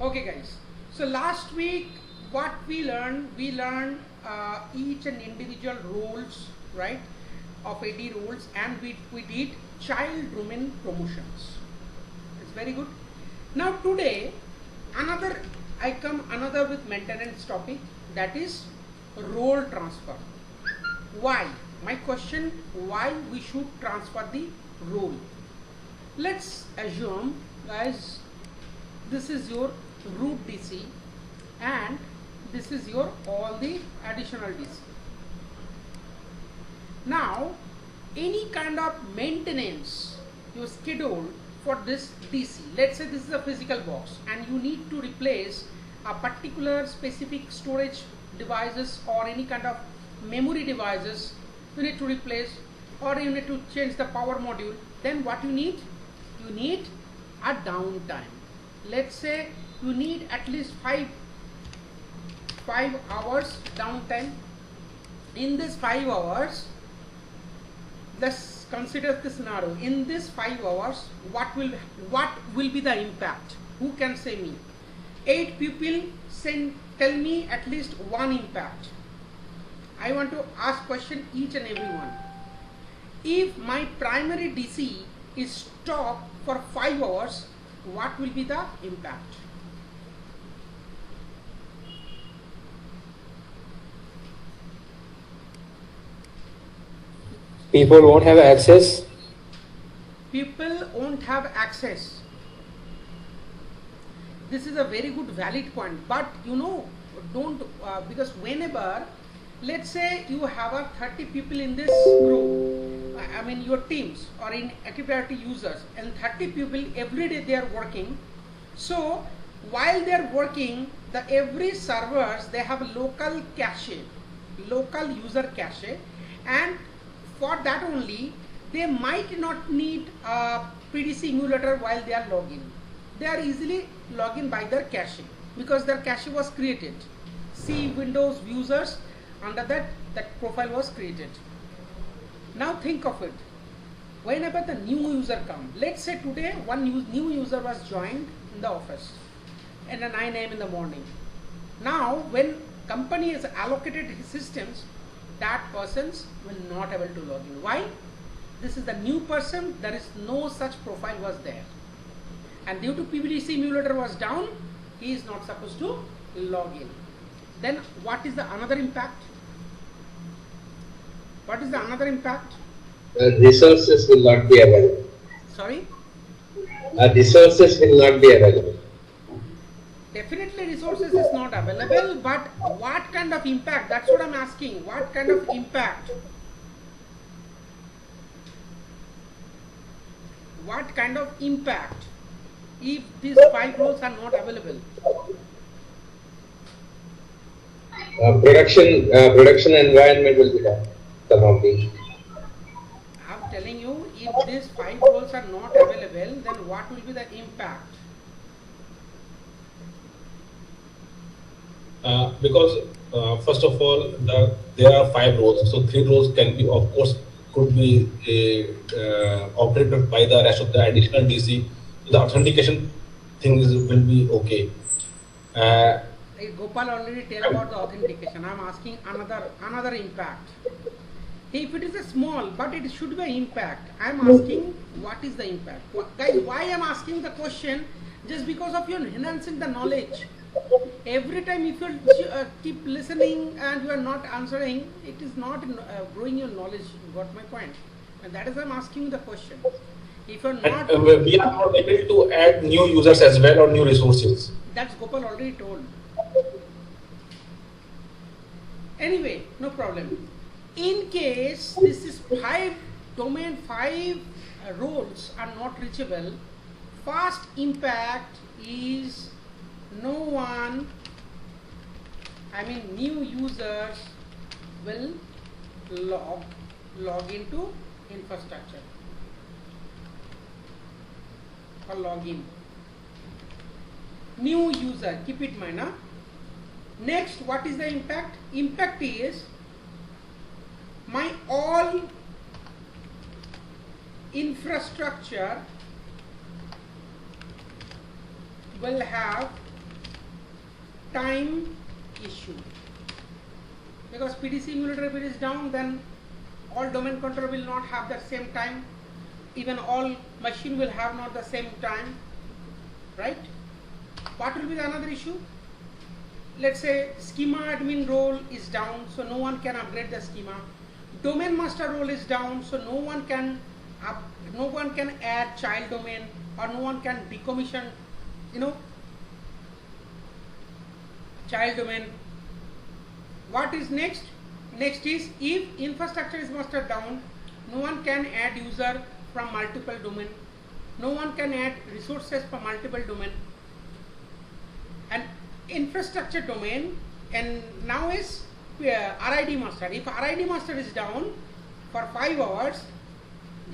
Okay guys, so last week what we learned each and individual roles, right, of AD roles, and we did child domain promotions. It's very good. Now today I come with maintenance topic, that is role transfer. Why? My question, why we should transfer the role? Let's assume guys, this is your root DC and this is your all the additional DC. Now any kind of maintenance you schedule for this DC, let's say this is a physical box and you need to replace a particular specific storage devices or any kind of memory devices you need to replace, or you need to change the power module, then what you need a downtime. Let's say you need at least 5 hours downtime. In this 5 hours, let's consider the scenario. In this 5 hours, what will be the impact? Who can say me? 8 people tell me at least one impact. I want to ask question each and everyone. If my primary DC is stopped for 5 hours, what will be the impact? People won't have access. People won't have access. This is a very good valid point, but you know, don't because whenever, let's say you have a 30 people in this group, I mean your teams or in Active Directory users, and 30 people every day they are working. So while they are working, every servers they have a local cache, local user cache, and for that only they might not need a PDC emulator while they are logging. They are easily login by their cache because their cache was created. See Windows users, under that profile was created. Now think of it. Whenever the new user comes, let's say today one new user was joined in the office at 9 AM in the morning. Now when company has allocated his systems, that persons will not able to log in. Why? This is the new person, there is no such profile was there. And due to PDC emulator was down, he is not supposed to log in. Then what is the another impact? What is the another impact? Resources will not be available. Sorry? Resources will not be available. Definitely resources is not available, but what kind of impact? That's what I'm asking. What kind of impact? What kind of impact if these 5 roles are not available? Production environment will be done. I'm telling you, if these 5 roles are not available, then what will be the impact? Because first of all, there are 5 roles, so 3 roles can be, of course, could be operated by the rest of the additional DC. The authentication thing will be okay. Gopal already tell about the authentication. I'm asking another impact. If it is a small, but it should be an impact. I'm asking what is the impact. Guys, why I'm asking the question? Just because of you enhancing the knowledge. Every time if you keep listening and you are not answering, it is not growing your knowledge. You got my point? And that is why I'm asking the question. If you're not... we are not able to add new users as well or new resources. That's Gopal already told. Anyway, no problem. In case this is 5 roles are not reachable, first impact is no one, new users will log into infrastructure or login. New user, keep it in mind. Huh? Next, what is the impact? Impact is my all infrastructure will have time issue. Because PDC emulator, if it is down, then all domain controller will not have the same time. Even all machine will have not the same time, right? What will be the another issue? Let's say schema admin role is down, so no one can upgrade the schema. Domain master role is down, so no one can add child domain, or no one can decommission, child domain. What is next? Next is, if infrastructure is master down, no one can add user from multiple domain. No one can add resources from multiple domain. And infrastructure domain, and now is RID master. If RID master is down for 5 hours,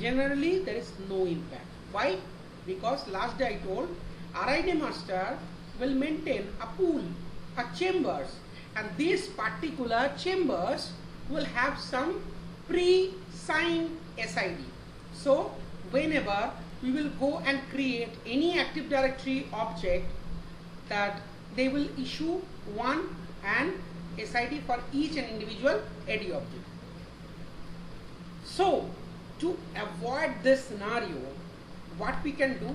generally there is no impact. Why? Because last day I told, RID master will maintain a pool, a chambers, and these particular chambers will have some pre-signed SID. So whenever we will go and create any Active Directory object, that they will issue one and SID for each and individual AD object. So to avoid this scenario, what we can do,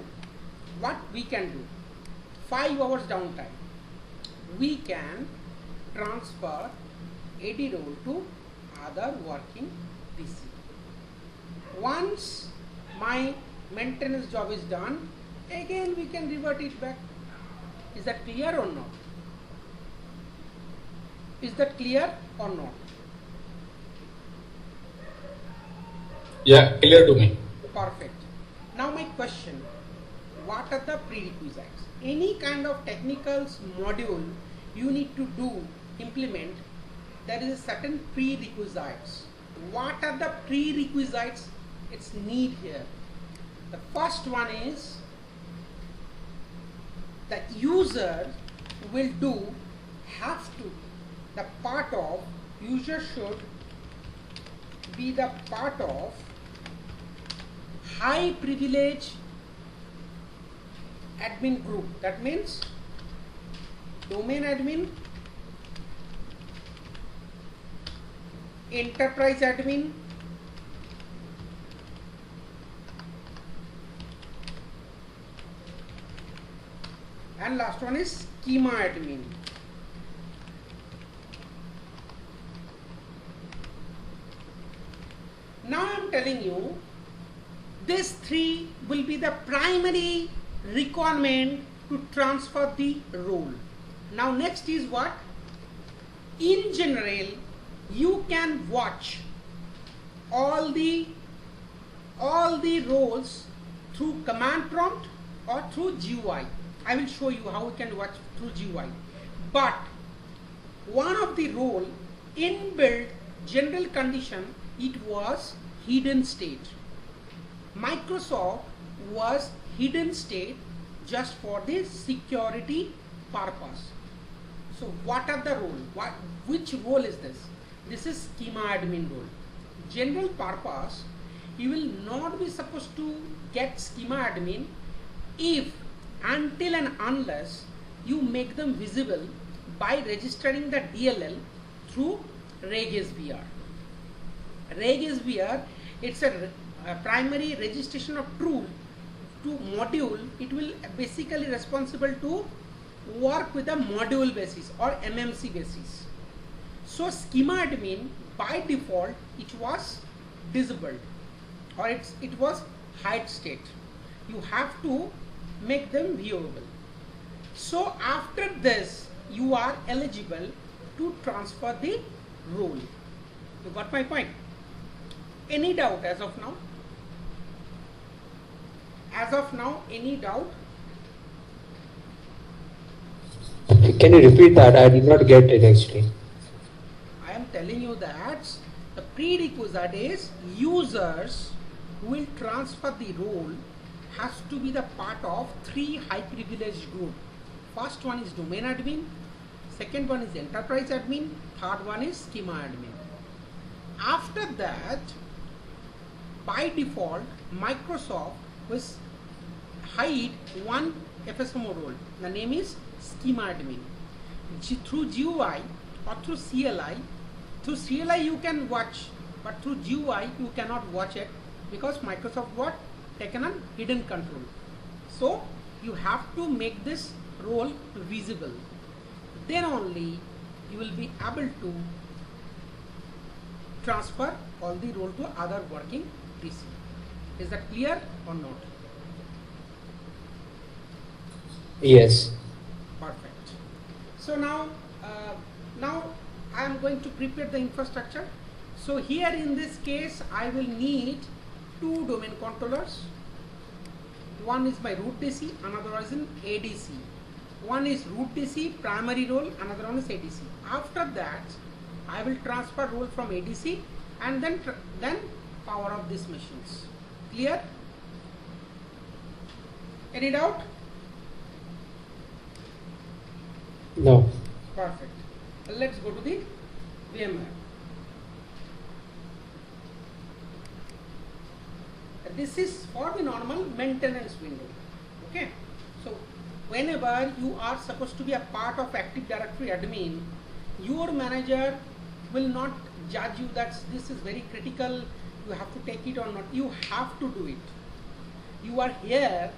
5 hours downtime, we can transfer AD role to other working PC. Once my maintenance job is done, again we can revert it back. Is that clear or not? Is that clear or not? Yeah, clear to me. Perfect. Now my question, what are the prerequisites? Any kind of technicals module you need to implement, there is a certain prerequisites. What are the prerequisites it's need here? The first one is, the user will user should be the part of high privilege admin group. That means domain admin, enterprise admin, and last one is schema admin. Now I am telling you, these three will be the primary requirement to transfer the role. Now next is what? In general, you can watch all the roles through command prompt or through GUI. I will show you how we can watch through GUI. But one of the role inbuilt general condition, it was hidden state. Microsoft was hidden state just for the security purpose. So what are the role? Which role is this? This is schema admin role. General purpose, you will not be supposed to get schema admin if, until and unless you make them visible by registering the DLL through RegSBR. RegSBR, it's a primary registration of tool to module. It will basically responsible to work with a module basis or MMC basis. So schema admin by default it was disabled, or it was hide state. You have to make them viewable. So after this you are eligible to transfer the role. You got my point? Any doubt as of now? As of now, any doubt? Can you repeat that? I did not get it actually. I am telling you that the prerequisite is users who will transfer the role has to be the part of three high privileged group. First one is domain admin, second one is enterprise admin, third one is schema admin. After that, by default, Microsoft will hide one FSMO role. The name is schema admin. through GUI or through CLI. Through CLI you can watch, but through GUI you cannot watch it because Microsoft what? Taken a hidden control. So you have to make this role visible. Then only you will be able to transfer all the role to other working PC. Is that clear or not? Yes. Perfect. So now I am going to prepare the infrastructure. So here in this case I will need two domain controllers. One is my root DC, another one is an ADC. One is root DC primary role, another one is ADC. After that I will transfer role from ADC and then power up these machines. Clear? Any doubt? No. Perfect. Let's go to the VMware. This is for the normal maintenance window. Okay. So whenever you are supposed to be a part of Active Directory admin, your manager will not judge you that this is very critical, you have to take it or not. You have to do it. You are here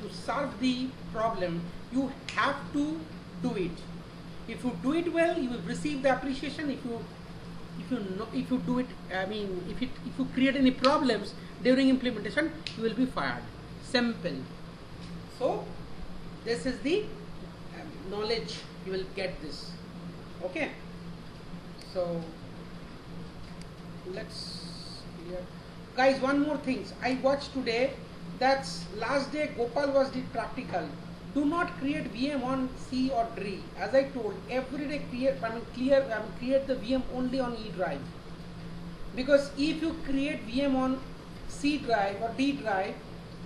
to solve the problem. You have to do it. If you do it well, you will receive the appreciation. If you do it, I mean, if you create any problems during implementation, you will be fired. Simple. So this is the knowledge you will get this. Okay. So let's clear. Guys, one more thing. I watched today. That's last day Gopal was did practical. Do not create VM on C or D. As I told, every day create the VM only on E drive. Because if you create VM on C drive or D drive,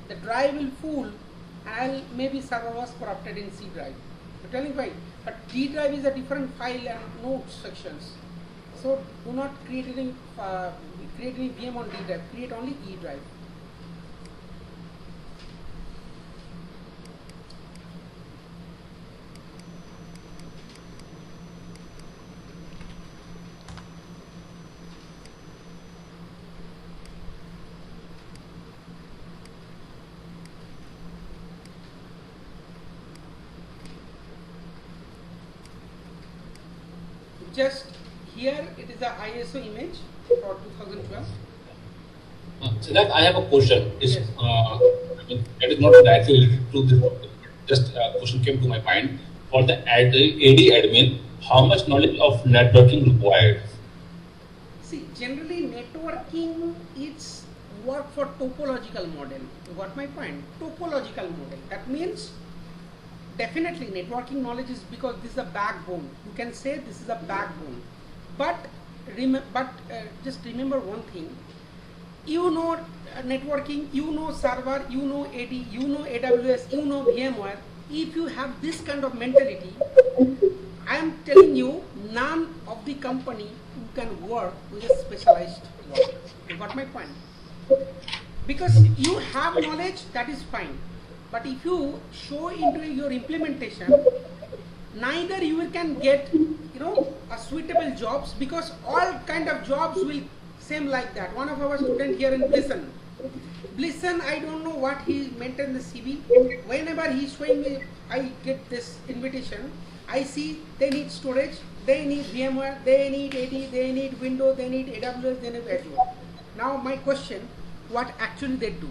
the drive will full and maybe server was corrupted in C drive. I'm telling why. But D drive is a different file and notes sections. So do not create any VM on D drive. Create only E drive. Just here it is a ISO image for 2012. So that I have a question. Is Yes. I mean, that is not directly related to this topic. Just a question came to my mind. For the AD admin, how much knowledge of networking required? See, generally networking is work for topological model. You got my point? Topological model. That means definitely networking knowledge is because this is a backbone. You can say this is a backbone. But just remember one thing. You know networking, you know server, you know AD, you know AWS, you know VMware. If you have this kind of mentality, I am telling you, none of the company who can work with a specialized work. You got my point? Because you have knowledge, that is fine. But if you show into your implementation, neither you can get a suitable jobs, because all kind of jobs will same like that. One of our student here in Blisson, I don't know what he meant in the CV. Whenever he's showing me, I get this invitation. I see they need storage, they need VMware, they need AD, they need Windows, they need AWS, they need Azure. Now my question, what actually they do?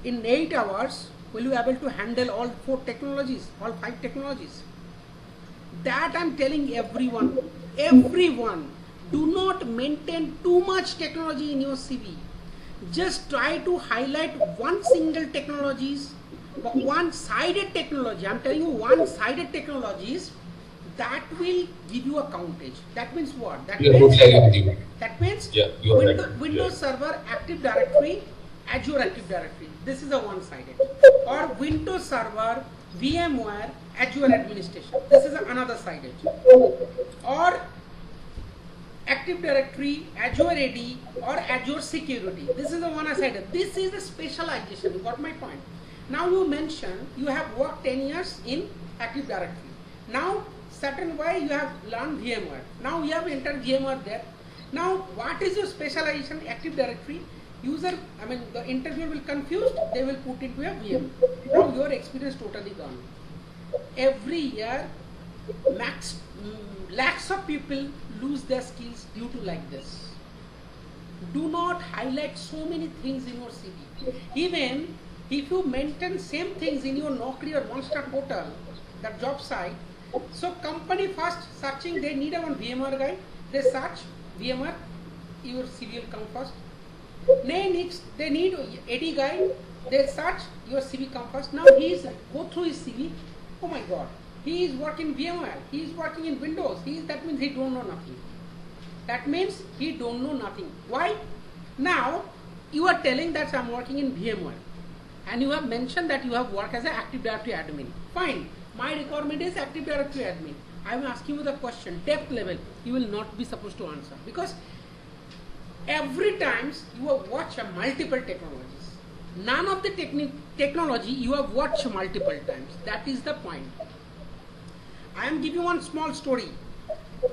In 8 hours, will you able to handle all 4 technologies, all 5 technologies? That I'm telling everyone, do not maintain too much technology in your CV. Just try to highlight one single technologies, one-sided technology. I'm telling you, one-sided technologies that will give you a countage. That means what? That means Windows Server Active Directory, Azure Active Directory. This is a one-sided. Or Windows Server, VMware, Azure Administration. This is another sided. Or Active Directory, Azure AD, or Azure Security. This is the one-sided. This is the specialization. You got my point? Now you mentioned you have worked 10 years in Active Directory. Now certain way you have learned VMware. Now you have entered VMware there. Now what is your specialization? Active Directory. User, the interviewer will confused, they will put into a VM. Now your experience totally gone. Every year, lakhs of people lose their skills due to like this. Do not highlight so many things in your CV. Even if you maintain same things in your Naukri or Monster portal, that job site, so company first searching, they need a one VMware guy, they search VMware, your CV will come first. Next, they need AD guy, they search, your CV come first. Now he is, go through his CV, oh my god, he is working VMware, he is working in Windows, that means he don't know nothing. That means he don't know nothing. Why? Now, you are telling that I am working in VMware and you have mentioned that you have worked as an Active Directory admin. Fine. My requirement is Active Directory admin. I am asking you the question, depth level, you will not be supposed to answer because every time you have watched multiple technologies. None of the technology you have watched multiple times. That is the point. I am giving one small story.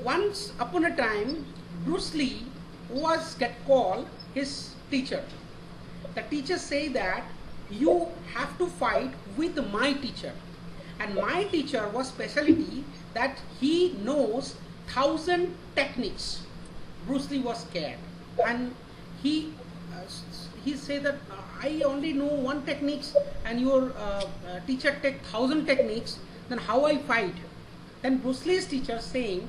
Once upon a time, Bruce Lee was get called his teacher. The teacher say that you have to fight with my teacher. And my teacher was specialty that he knows 1,000 techniques. Bruce Lee was scared. And he said that I only know one techniques and your teacher take 1,000 techniques, then how I fight? Then Bruce Lee's teacher saying,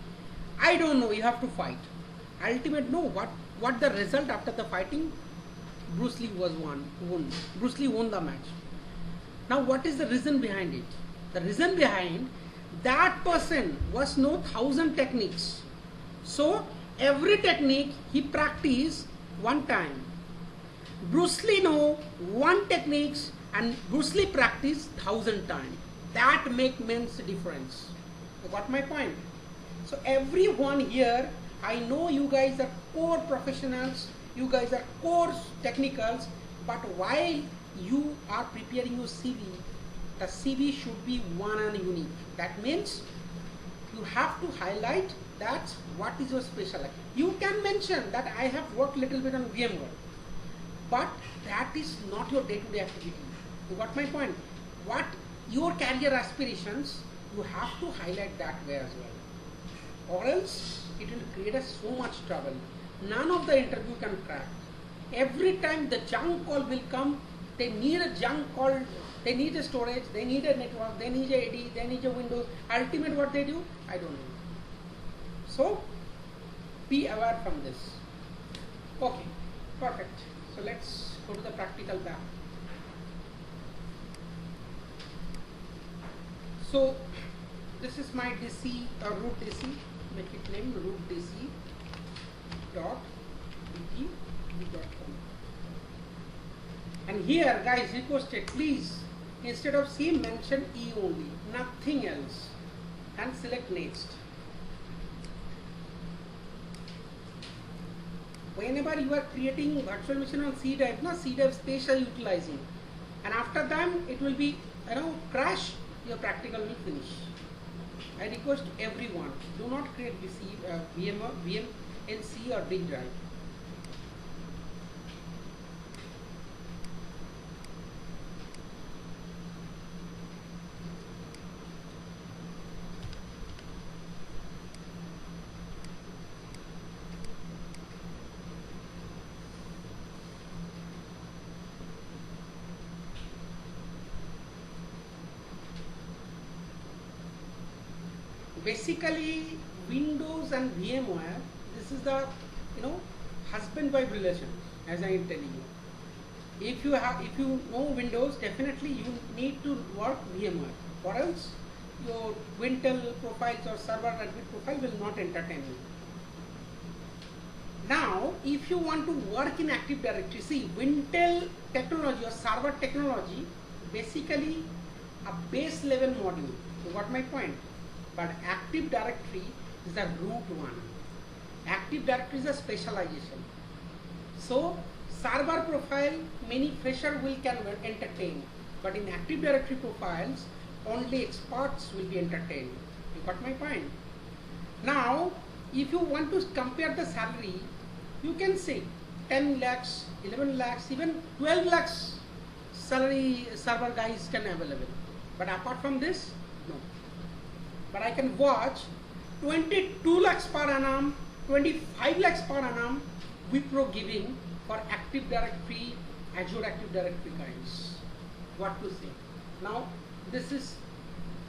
I don't know, you have to fight. Ultimate, no, what the result after the fighting? Bruce Lee was won. Bruce Lee won the match. Now what is the reason behind it? The reason behind that person was know 1,000 techniques. So every technique he practiced one time. Bruce Lee know one techniques and Bruce Lee practiced 1,000 times. That make immense difference. You got my point? So everyone here, I know you guys are core professionals, you guys are core technicals, but while you are preparing your CV, the CV should be one and unique. That means you have to highlight that what is your specialty. You can mention that I have worked little bit on VMware, but that is not your day-to-day activity. You got my point? What your career aspirations, you have to highlight that way as well. Or else it will create us so much trouble. None of the interview can crack. Every time the junk call will come, they need a junk call, they need a storage, they need a network, they need a AD, they need a Windows. Ultimate what they do, I don't know. So be aware from this. Okay, perfect. So let's go to the practical back. So this is my DC root DC. Make it name root DC dot btv.com. And here, guys, requested please instead of C mention E only, nothing else, and select next. Whenever you are creating virtual machine on C drive, C drive space are utilizing, and after that it will be crash. Your practical will finish. I request everyone, do not create VM in C or big drive. Basically, Windows and VMware, this is the husband-wife relation, as I am telling you. If you know Windows, definitely you need to work VMware, or else your Wintel profiles or server admin profile will not entertain you. Now, if you want to work in Active Directory, see Wintel technology or server technology, basically a base level module. You got my point? But Active Directory is the root one. Active Directory is a specialization. So server profile, many fresher can entertain, but in Active Directory profiles, only experts will be entertained. You got my point? Now, if you want to compare the salary, you can say 10 lakhs, 11 lakhs, even 12 lakhs salary server guys can available. But apart from this, no. But I can watch 22 lakhs per annum, 25 lakhs per annum Wipro giving for Active Directory, Azure Active Directory kinds. What to say? Now, this is,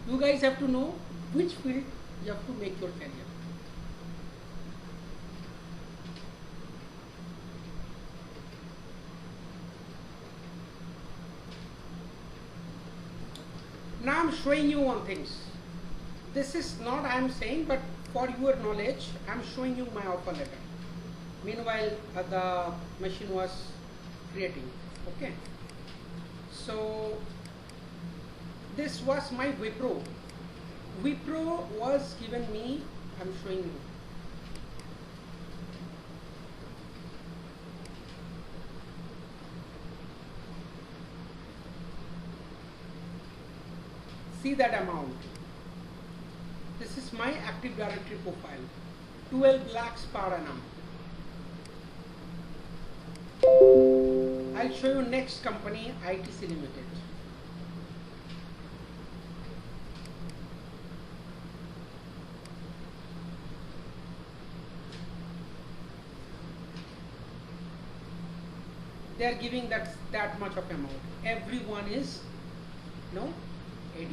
you guys have to know which field you have to make your career. Now I'm showing you one things. This is not I am saying, but for your knowledge, I am showing you my offer letter. Meanwhile, the machine was creating. Okay. So this was my Wipro. Wipro was given me. I'm showing you. See that amount. This is my Active Directory profile. 12 lakhs per annum. I'll show you next company, ITC Limited. They are giving that much of amount. Everyone is no AD.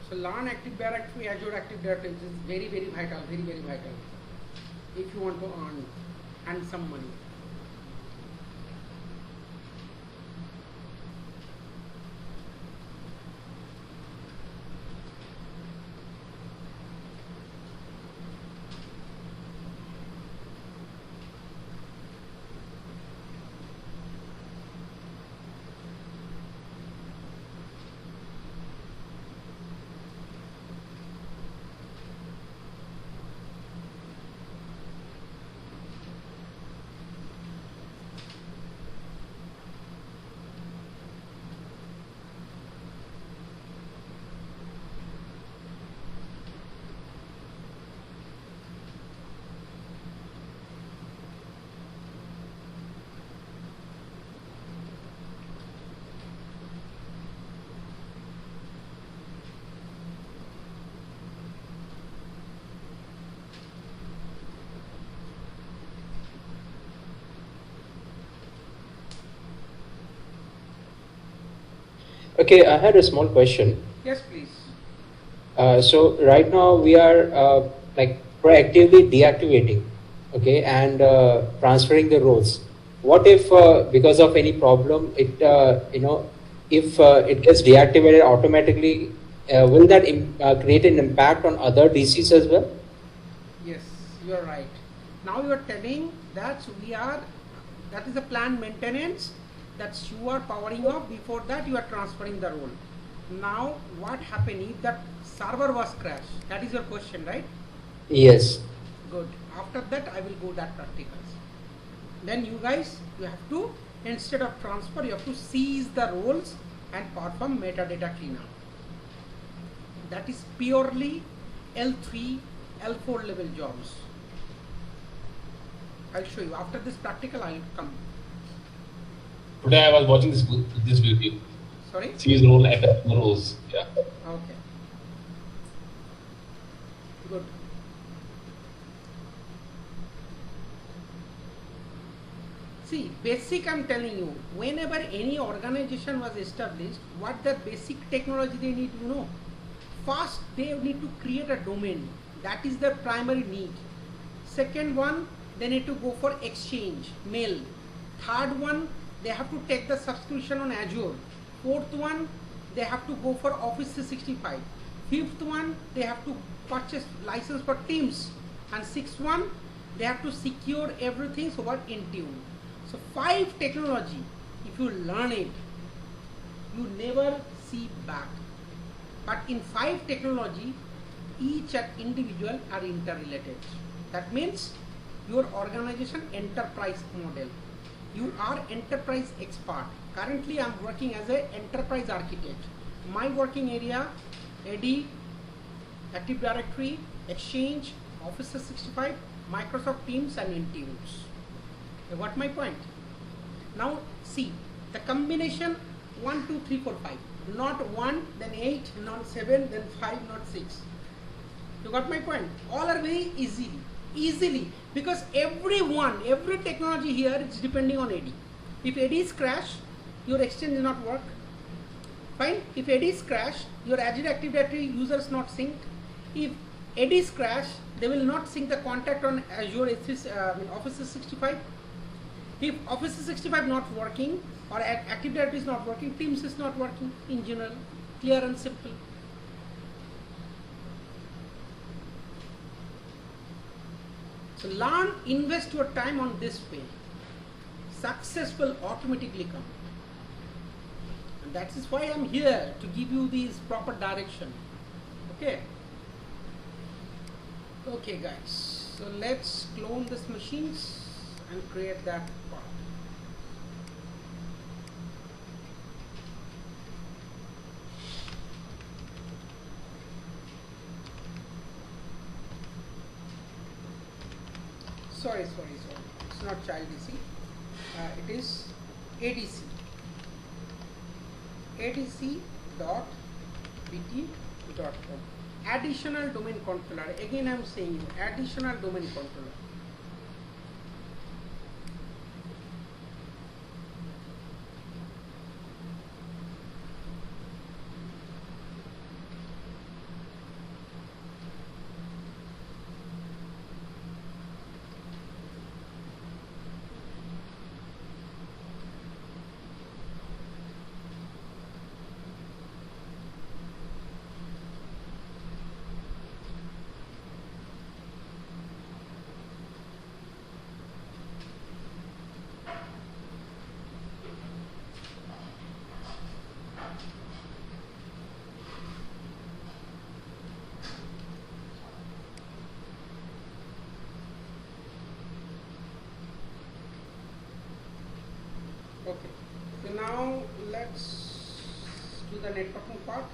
So learn Active Directory, Azure Active Directory is very vital, very vital if you want to earn handsome money. Okay, I had a small question. Yes, please. So right now we are like proactively deactivating, okay, and transferring the roles. What if because of any problem it if it gets deactivated automatically, will that create an impact on other DCs as well? Yes, you are right. Now you are telling that that is a planned maintenance, that you are powering off. Before that you are transferring the role. Now what happened if that server was crashed? That is your question, right? Yes. Good. After that I will go that practicals. Then you guys, you have to, instead of transfer, you have to seize the roles and perform metadata cleanup. That is purely L3, L4 level jobs. I'll show you. After this practical, I'll come. Today I was watching this video. Sorry? Seize role, FSMO roles. Yeah. Okay. Good. See, basic I'm telling you, whenever any organization was established, what the basic technology they need to know? First, they need to create a domain. That is their primary need. Second one, they need to go for exchange, mail. Third one, they have to take the subscription on Azure. Fourth one, they have to go for Office 365. Fifth one, they have to purchase license for Teams. And sixth one, they have to secure everything over Intune. So 5 technology, if you learn it, you never see back. But in 5 technology, each individual are interrelated. That means your organization enterprise model. You are enterprise expert. Currently I am working as an enterprise architect. My working area, AD, Active Directory, Exchange, Office 365, Microsoft Teams and Intune. You got my point? Now see, the combination 1, 2, 3, 4, 5. Not 1, then 8, not 7, then 5, not 6. You got my point? All are very easily, because every technology here is depending on AD. If AD is crash, your exchange will not work. Fine. If AD is crash, your Azure Active Directory users not synced. If AD is crash, they will not sync the contact on Azure Office 365. If Office 365 not working or Active Directory is not working, Teams is not working in general. Clear and simple. So learn, invest your time on this way. Success will automatically come. And that is why I am here, to give you these proper direction. Okay. Okay guys, so let's clone this machines and create that part. Sorry, it's not child DC, it is ADC. adc.bt.com. Additional domain controller. Again I am saying you, additional domain controller. Okay, so now let's do the networking part.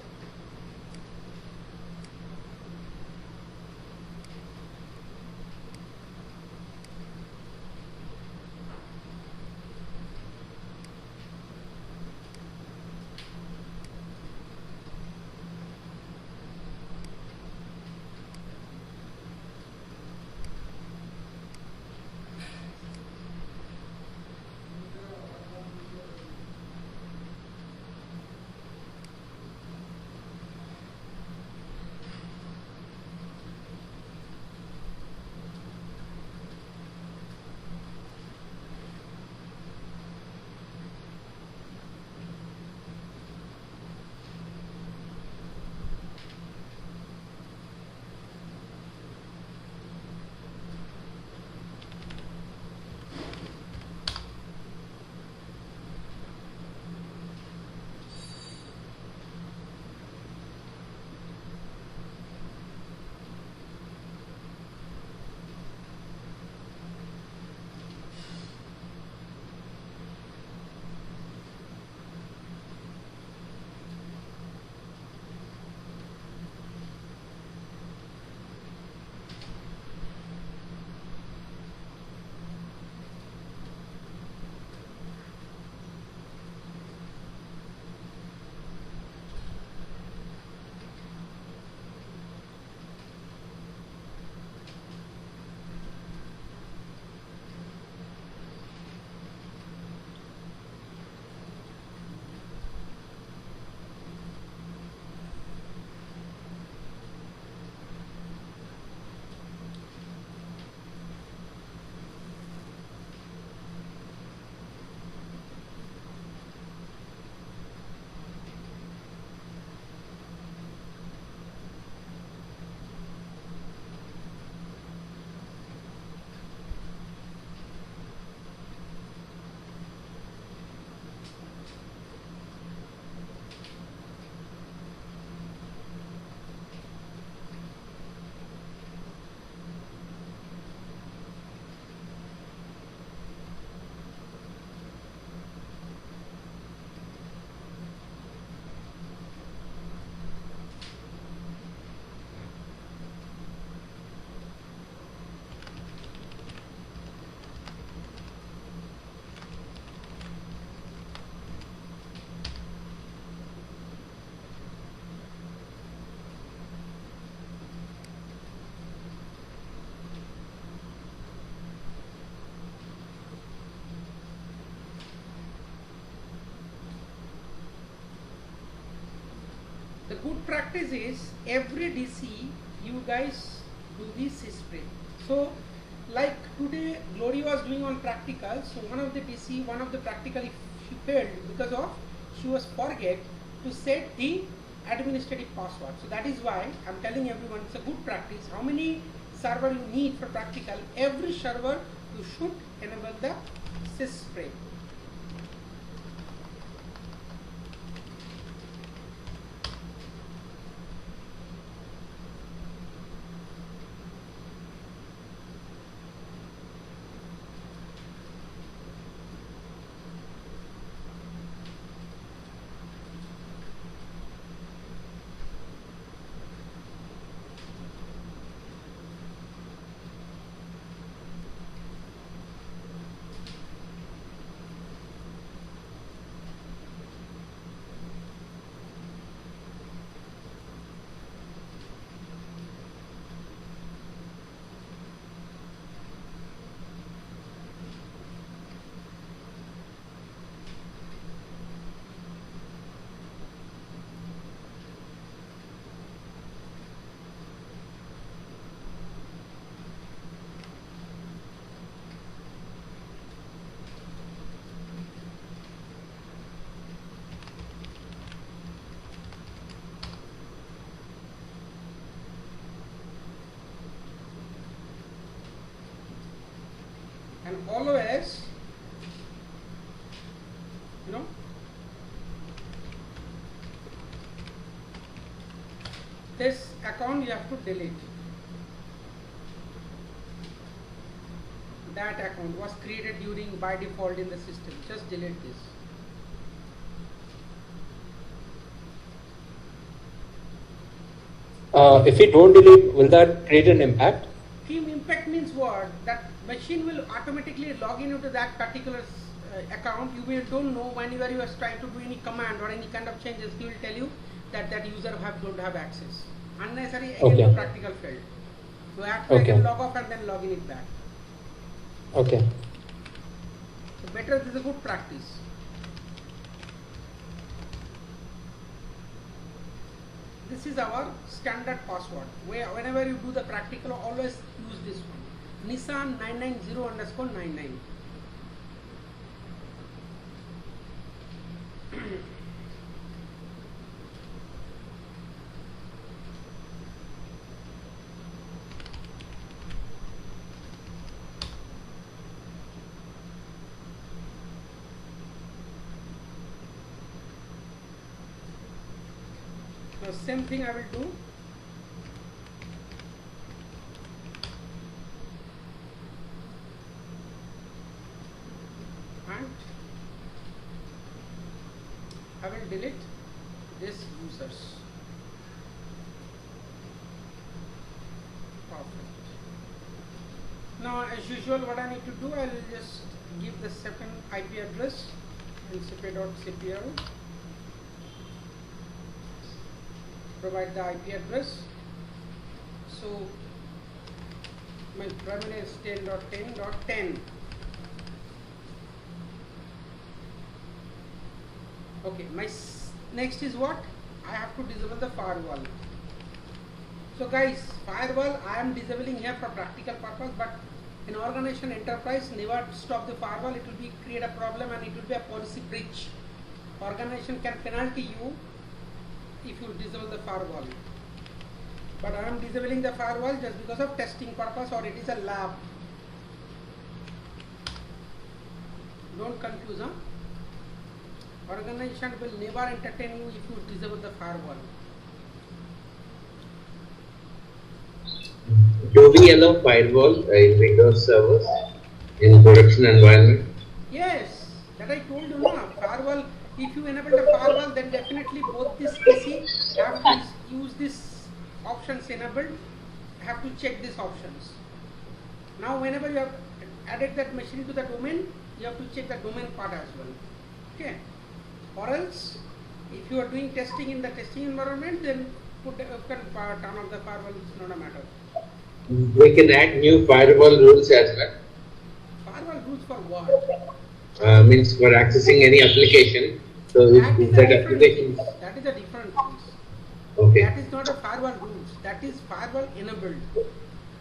good practice is every DC you guys do this spray. So like today Glory was doing on practical, so one of the DC, one of the practical, she failed because of she was forget to set the administrative password. So that is why I'm telling everyone it's a good practice. How many server you need for practical? Every server you should enable the sys spray. And always, you know, this account you have to delete. That account was created during by default in the system. Just delete this. If we don't delete, will that create an impact? Team impact means what? That machine will automatically log into that particular account. You will don't know whenever you are trying to do any command or any kind of changes. He will tell you that that user don't have access. Unnecessary again Okay. the practical failed. So after Okay. again log off and then log in it back. Okay. So better, this is a good practice. This is our standard password. Whenever you do the practical, always use this one. Nissan 990_99. Now same thing I will do. And I will delete this users. Perfect. Now as usual what I need to do, I will just give the second IP address ncp.cpl, provide the IP address. So my terminal is 10.10.10. Okay, next is what? I have to disable the firewall. So guys, firewall I am disabling here for practical purpose, but in organization enterprise, never stop the firewall. It will create a problem and it will be a policy breach. Organization can penalty you if you disable the firewall. But I am disabling the firewall just because of testing purpose, or it is a lab. Don't confuse, huh? Organization will never entertain you if you disable the firewall. Do we allow firewall in Windows servers in production environment? Yes, that I told you, no? Firewall, if you enable the firewall, then definitely both this PC have to use this options enabled, have to check these options. Now whenever you have added that machine to the domain, you have to check the domain part as well. Okay. Or else, if you are doing testing in the testing environment, then you can turn off the firewall, it's not a matter. We can add new firewall rules as well. Firewall rules for what? Means for accessing any application. So That is if a that different application. thing. That is a different thing. Okay. That is not a firewall rules. That is firewall enabled.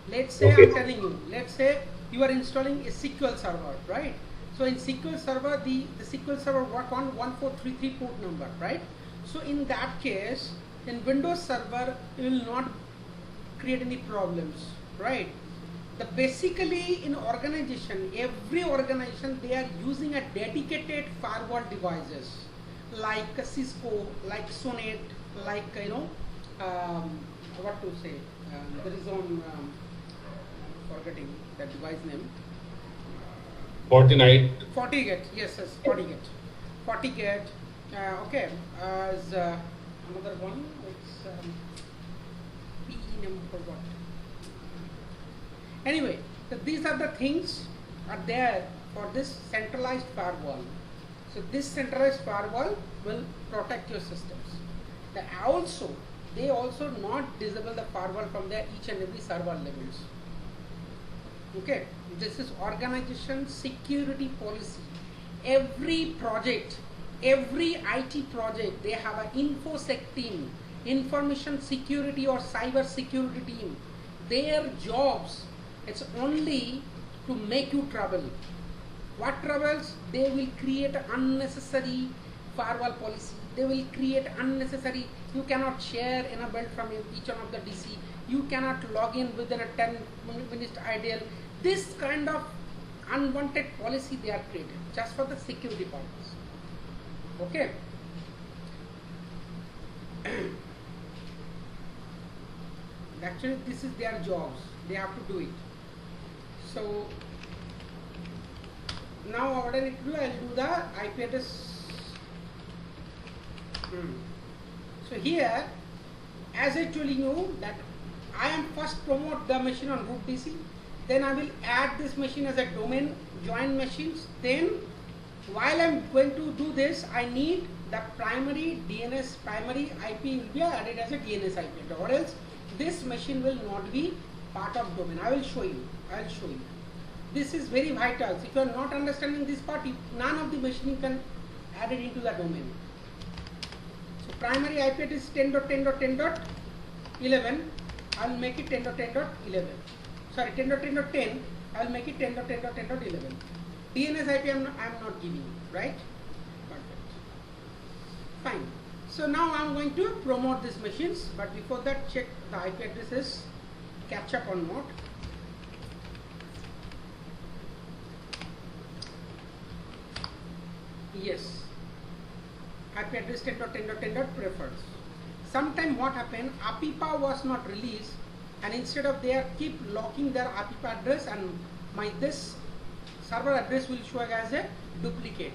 Let's say Okay. I'm telling you. Let's say you are installing a SQL server, right? So in SQL server, the SQL server work on 1433 port number, right? So in that case, in Windows Server, you will not create any problems, right? The basically in organization, every organization, they are using a dedicated firewall devices like Cisco, like Sonet, like what to say, there is on forgetting that device name. Fortnite. FortiGate, yes, FortiGate. FortiGate, okay, as another one, it's PE name for what? Anyway, so these are the things are there for this centralized firewall. So this centralized firewall will protect your systems. They also not disable the firewall from their each and every server levels. Okay, this is organization security policy. Every project, every IT project, they have an infosec team, information security or cyber security team. Their jobs, it's only to make you trouble. What troubles? They will create unnecessary firewall policy. They will create unnecessary, you cannot share in a build from each one of the DC. You cannot log in within a 10-minute ideal. This kind of unwanted policy they are created just for the security purpose. Okay. Actually, this is their jobs. They have to do it. So now what I need to do, I'll do the IP address. So here, as I told you that I am first promote the machine on root DC, then I will add this machine as a domain join machines. Then while I am going to do this, I need the primary DNS primary IP will be added as a DNS IP, or else this machine will not be part of domain. I will show you. This is very vital. If you are not understanding this part, none of the machine can add it into the domain. So primary IP address is 10.10.10.11. I will make it 10.10.11. Sorry, 10.10.10. I will make it 10.10.10.11. DNS IP I am not giving, right? Perfect. Fine. So now I am going to promote these machines, but before that, check the IP addresses catch up or not. Yes, IP address 10.10.10.prefers. Sometime what happened, APIPA was not released, and instead of they keep locking their APIPA address, and this server address will show as a duplicate.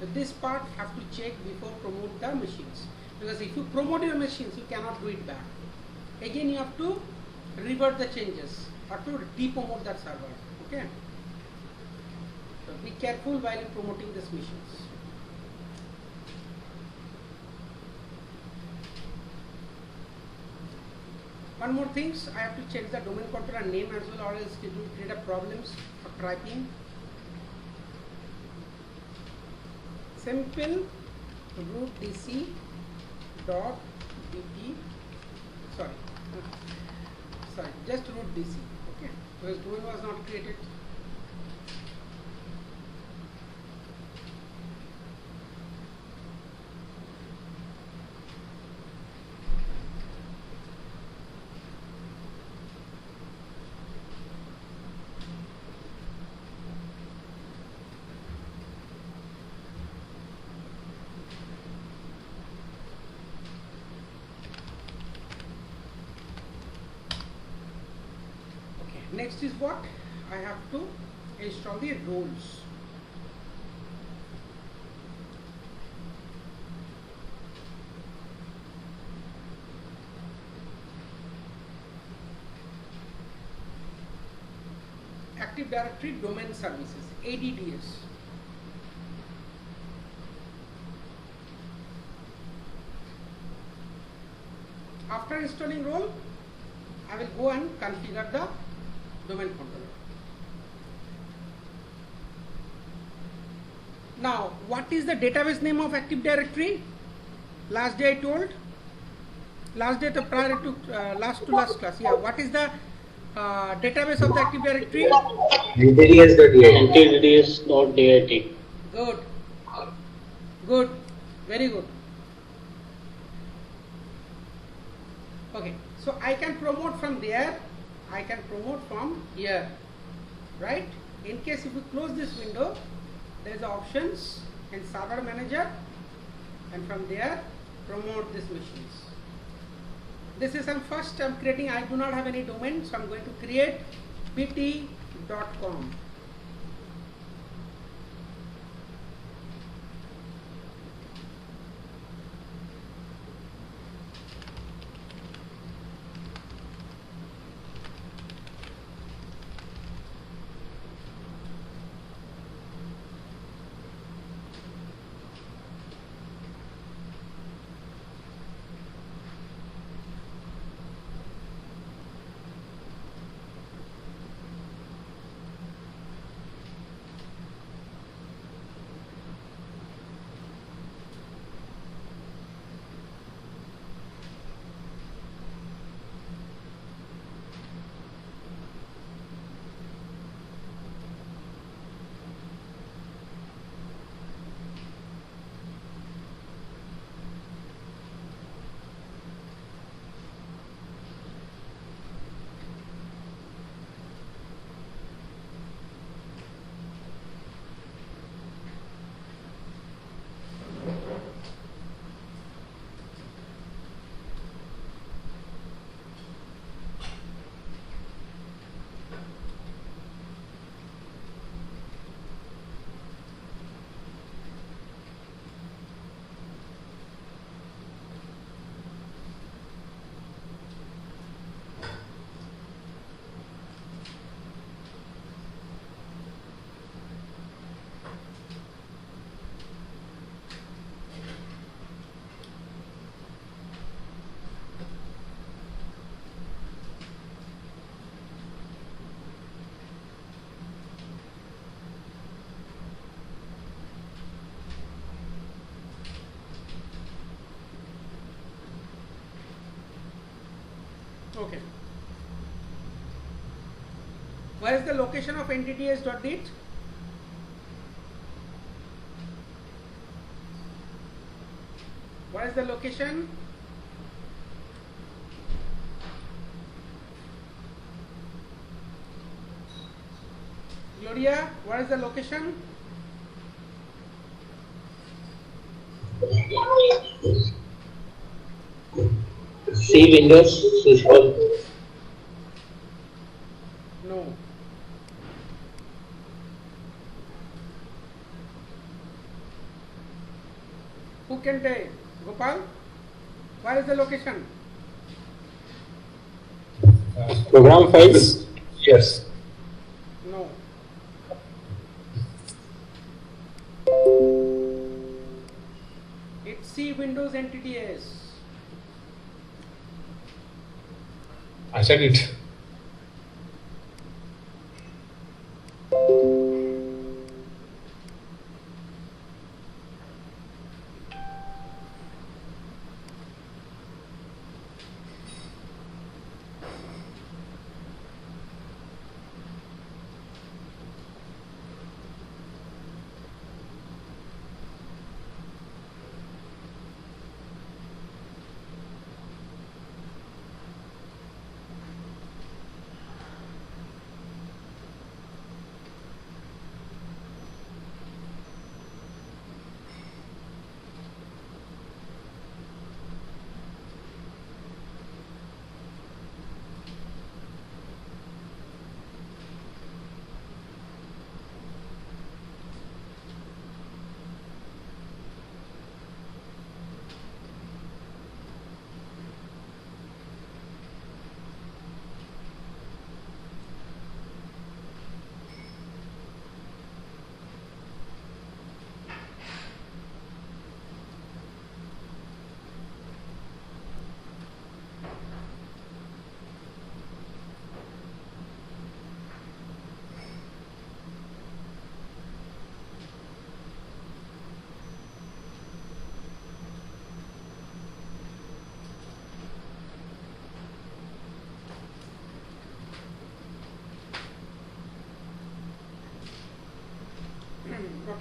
So this part have to check before promote the machines, because if you promote your machines, you cannot do it back. Again, you have to revert the changes or to depromote that server. Okay. So be careful while you're promoting these machines. One more things, I have to check the domain controller name as well, or else it will create a problems for typing. Simple root dc dot dt. Sorry, just root dc. Okay, because domain was not created. Next is what? I have to install the roles. Active Directory Domain Services, ADDS. After installing role, I will go and configure the domain controller. Now, what is the database name of Active Directory? Last day I told Last data prior to last class. Yeah. What is the database of the Active Directory? NTDS.DIT. NTDS.DIT. Good. Good. Very good. Okay. So I can promote from there. I can promote from here. Right? In case if you close this window, there is options in server manager, and from there promote these machines. This is first I'm creating. I do not have any domain, so I'm going to create pt.com. Okay. Where is the location of NTDS.DIT? What is the location? Gloria, what is the location? C Windows System. No. Who can tell? Gopal? Where is the location? Program files. Yes. No. It's C Windows NTDS. I said it.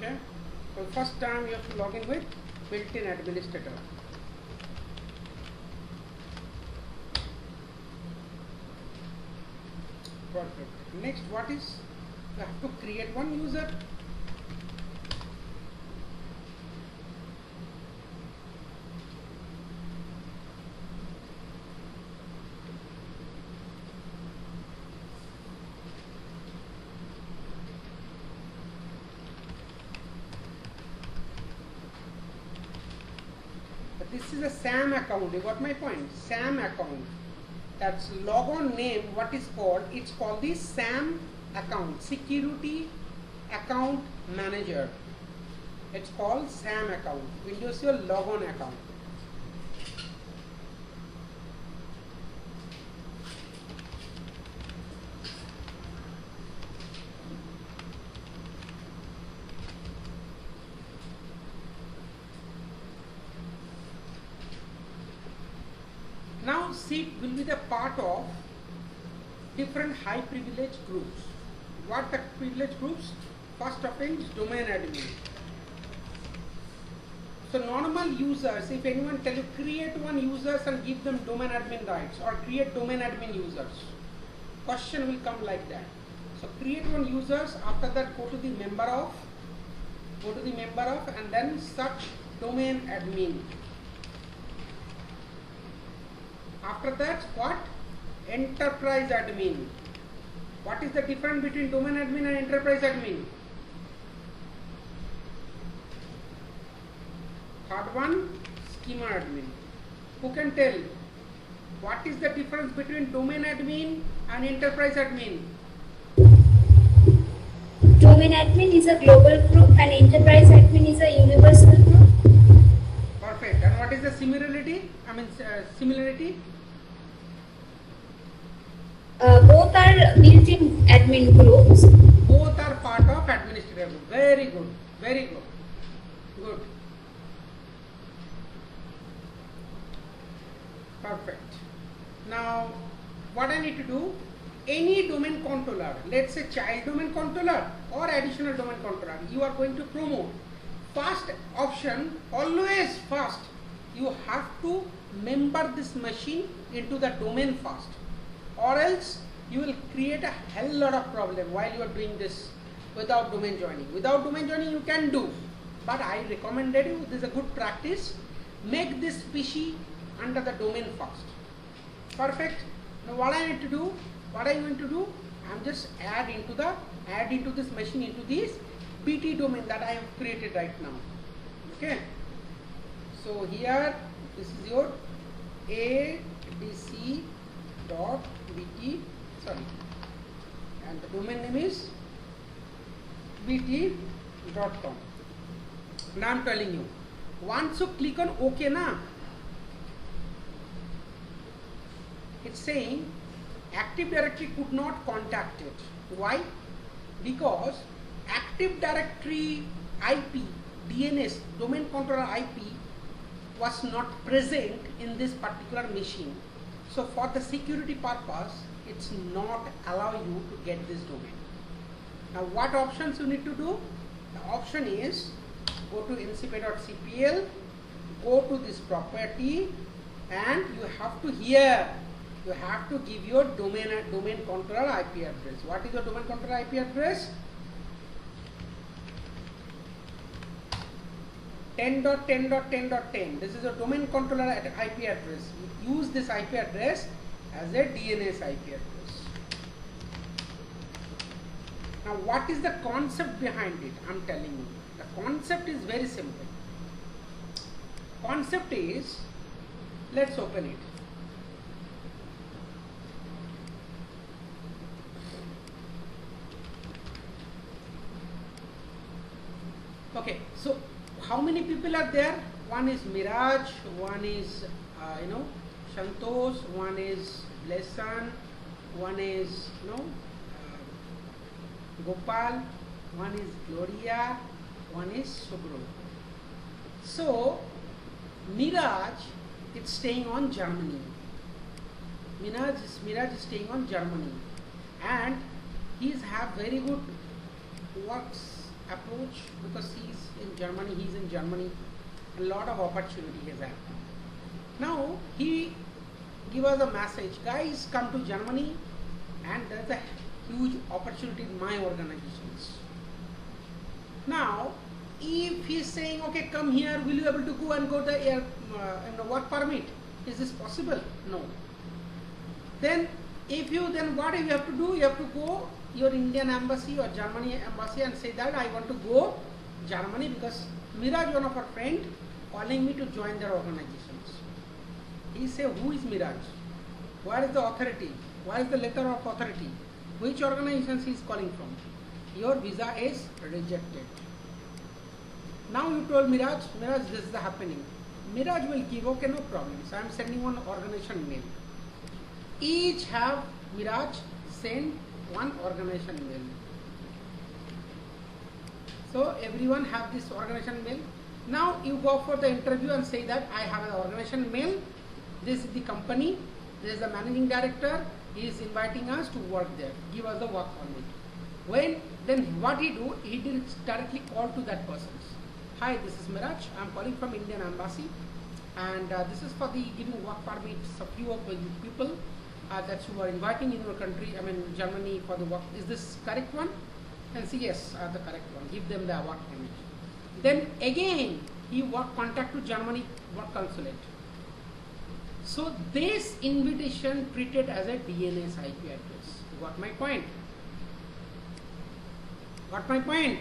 Okay. So first time you have to log in with built-in administrator. Perfect. Next, what is, you have to create one user. This is a SAM account. You got my point? SAM account. That's logon name. What is called? It's called the SAM account. Security Account Manager. It's called SAM account. Windows your logon account. Now SIT will be the part of different high privilege groups. What the privilege groups? First of all is domain admin. So normal users, if anyone tell you create one users and give them domain admin rights or create domain admin users, question will come like that. So create one users, after that go to the member of and then search domain admin. After that, what? Enterprise admin. What is the difference between domain admin and enterprise admin? Third one, schema admin. Who can tell? What is the difference between domain admin and enterprise admin? Domain admin is a global group and enterprise admin is a universal group. Perfect. And what is the similarity? Similarity? Both are built-in admin groups. Both are part of administrator group. Very good. Very good. Good. Perfect. Now, what I need to do? Any domain controller, let's say child domain controller or additional domain controller, you are going to promote. First option, always first, you have to member this machine into the domain first, or else you will create a hell lot of problem while you are doing this without domain joining. Without domain joining you can do, but I recommended you, this is a good practice, make this PC under the domain first. Perfect. Now what I need to do, what I am going to do, I am just add into this machine into this BT domain that I have created right now. Okay. So here this is your abc.bt, sorry, and the domain name is bt.com. Now I am telling you, once you click on OK now, it's saying Active Directory could not contact it. Why? Because Active Directory IP, DNS, domain controller IP was not present in this particular machine. So for the security purpose, it's not allow you to get this domain. Now what options you need to do? The option is go to ncpa.cpl, go to this property, and you have to here, you have to give your domain controller IP address. What is your domain controller IP address? 10.10.10.10. This is a domain controller IP address. Use this IP address as a DNS IP address. Now what is the concept behind it? I'm telling you. The concept is very simple. Concept is, let's open it. Okay, so how many people are there? One is Miraj, one is Santosh, one is Blesan, one is Gopal, one is Gloria, one is Subro. So Miraj is staying on Germany. Miraj is staying on Germany, and he have very good works approach because he's in Germany, a lot of opportunity is there. Now he give us a message, guys, come to Germany, and there's a huge opportunity in my organizations. Now, if he's saying, okay, come here, will you able to go and go the work permit? Is this possible? No. Then what you have to do? You have to go your Indian embassy or Germany embassy and say that I want to go Germany because Miraj, one of our friend, calling me to join their organizations. He say, who is Miraj? Where is the authority? Where is the letter of authority? Which organizations he is calling from? Your visa is rejected. Now you told Miraj, this is the happening. Miraj will give, okay, no problem. So I am sending one organization mail. Each have Miraj send one organization mail. So everyone have this organization mail. Now you go for the interview and say that I have an organization mail. This is the company. This is the managing director. He is inviting us to work there. Give us the work permit. Then what he do? He did directly call to that person. Hi, this is Miraj. I am calling from Indian Embassy, and this is for the giving work permits a few of the people that you are inviting in your country. I mean Germany for the work. Is this correct one? And say yes, the correct one. Give them the work permit. Then again he contact to Germany work consulate. So this invitation treated as a DNS IP address. Got my point? Got my point?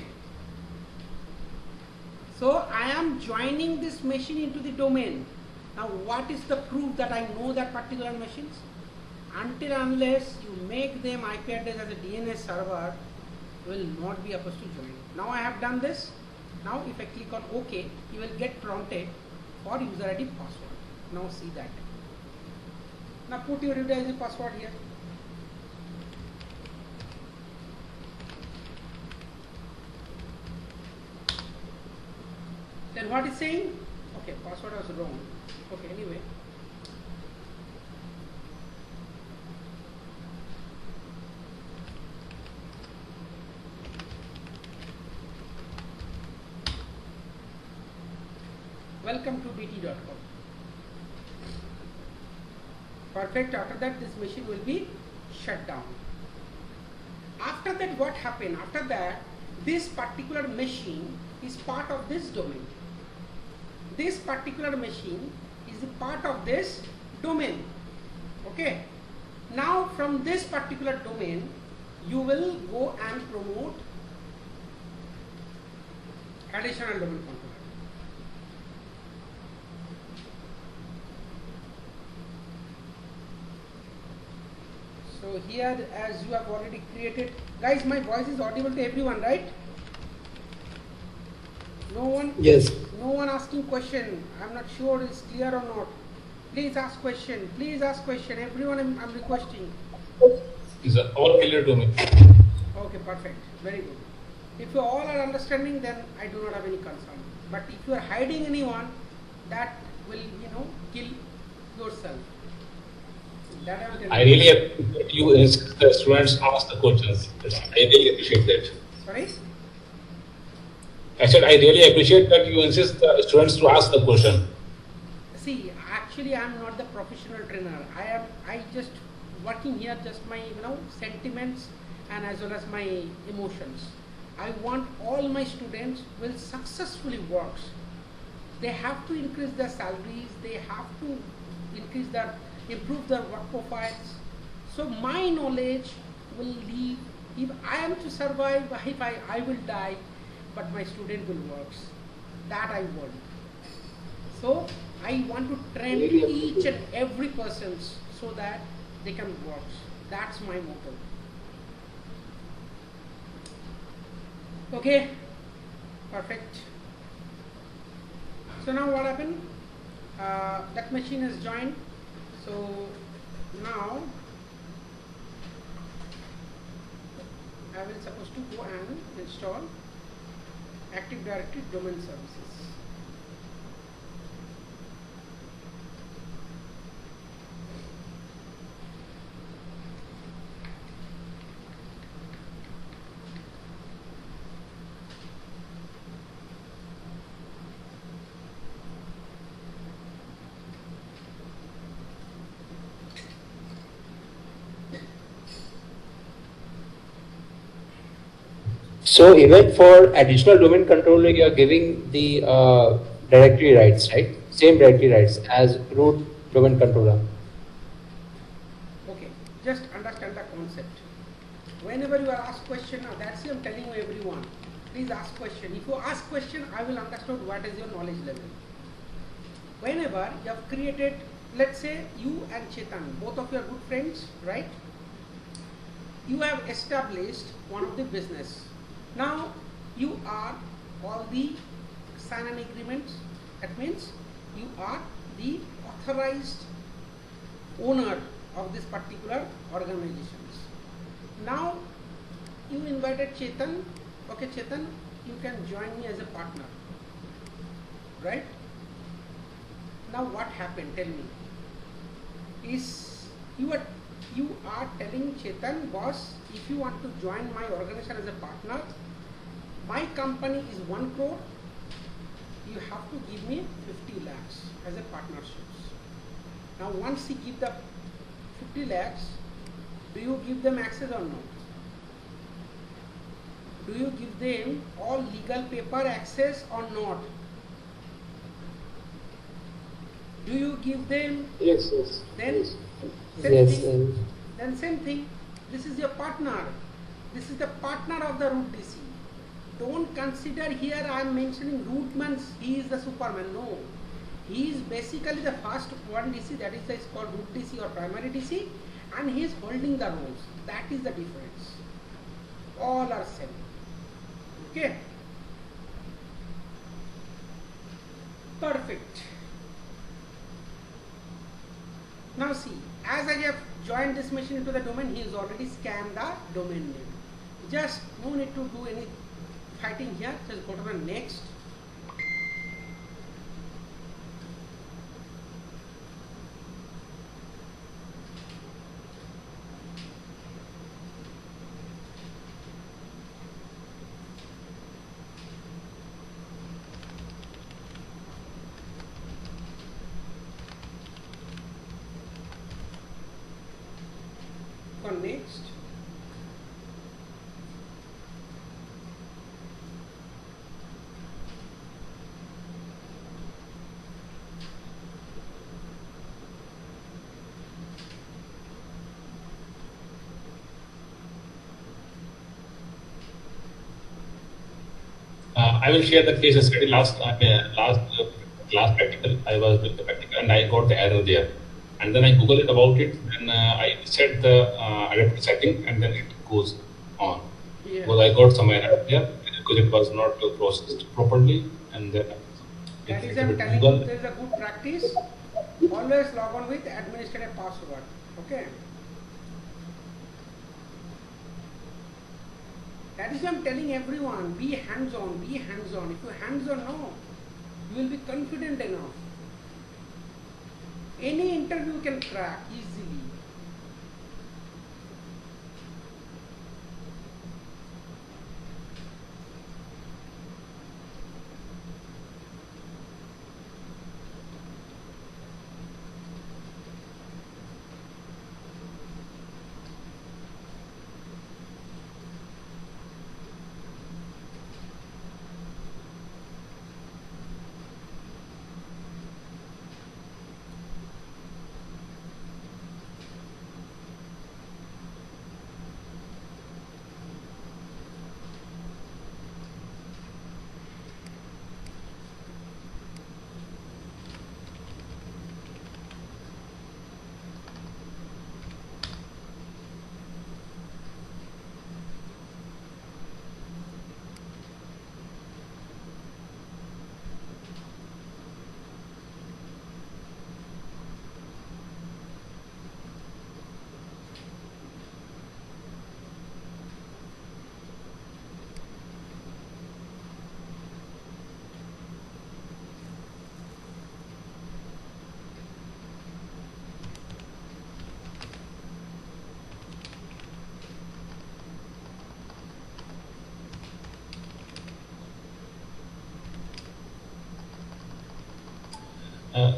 So I am joining this machine into the domain. Now what is the proof that I know that particular machines? Until unless you make them IP address as a DNS server, you will not be supposed to join. Now I have done this. Now if I click on OK, you will get prompted for user ID password. Now see that. Now put your user ID password here. Then what is saying? Okay, password was wrong. Okay, anyway. Welcome to bt.com. Perfect. After that, this machine will be shut down. After that, what happened? After that, this particular machine is part of this domain. This particular machine is a part of this domain. Okay. Now from this particular domain, you will go and promote additional domain controller. So here, as you have already created, guys, my voice is audible to everyone, right? No one? Yes. No one asking question. I'm not sure it's clear or not. Please ask question. Please ask question. Everyone, I'm requesting. Is all clear to me? Okay, perfect. Very good. If you all are understanding, then I do not have any concern. But if you are hiding anyone, that will, kill yourself. That I really appreciate you insist the students ask the questions. I really appreciate that. Sorry? I said I really appreciate that you insist the students to ask the question. See, actually I am not the professional trainer. I just working here just my sentiments and as well as my emotions. I want all my students will successfully work. They have to increase their salaries, they have to improve their work profiles. So my knowledge will leave. If I am to survive, if I will die, but my student will work. That I want. So I want to train each and every person so that they can work. That's my motto. Okay, perfect. So now what happened? That machine is joined. So now I will supposed to go and install Active Directory domain services. So even for additional domain controller, you are giving the directory rights, right? Same directory rights as root domain controller. Okay, just understand the concept. Whenever you are asked question, that's I'm telling you everyone, please ask question. If you ask question, I will understand what is your knowledge level. Whenever you have created, let's say you and Chetan, both of you are good friends, right? You have established one of the business. Now you are all the sign an agreements. That means you are the authorized owner of this particular organizations. Now you invited Chetan. Okay, Chetan, you can join me as a partner, right? Now what happened? Tell me. Is you are telling Chetan, boss, if you want to join my organization as a partner, my company is 1 crore, you have to give me 50 lakhs as a partnerships. Now once you give the 50 lakhs, do you give them access or not? Do you give them all legal paper access or not? Do you give them? Yes, yes. Then Yes. same Yes. thing. Then same thing. This is your partner. This is the partner of the root DC. Don't consider here I am mentioning rootman. He is the Superman. No, he is basically the first one DC. That is called root DC or primary DC, and he is holding the roles. That is the difference. All are same. Okay. Perfect. Now see, as I have joined this machine into the domain, he has already scanned the domain name. Just no need to do any fighting here, just go to the next. For next. I will share the case study last practical. I was with the practical and I got the error there. And then I Google it about it and I set the adapter setting and then it goes on. Yeah. Because I got some error there because it was not processed properly and then That is, it I'm with telling Google. you, there is a good practice. Always log on with administrative password. Okay. That is why I'm telling everyone, be hands-on, be hands-on. If you're hands-on, no, you will be confident enough. Any interview you can crack easily.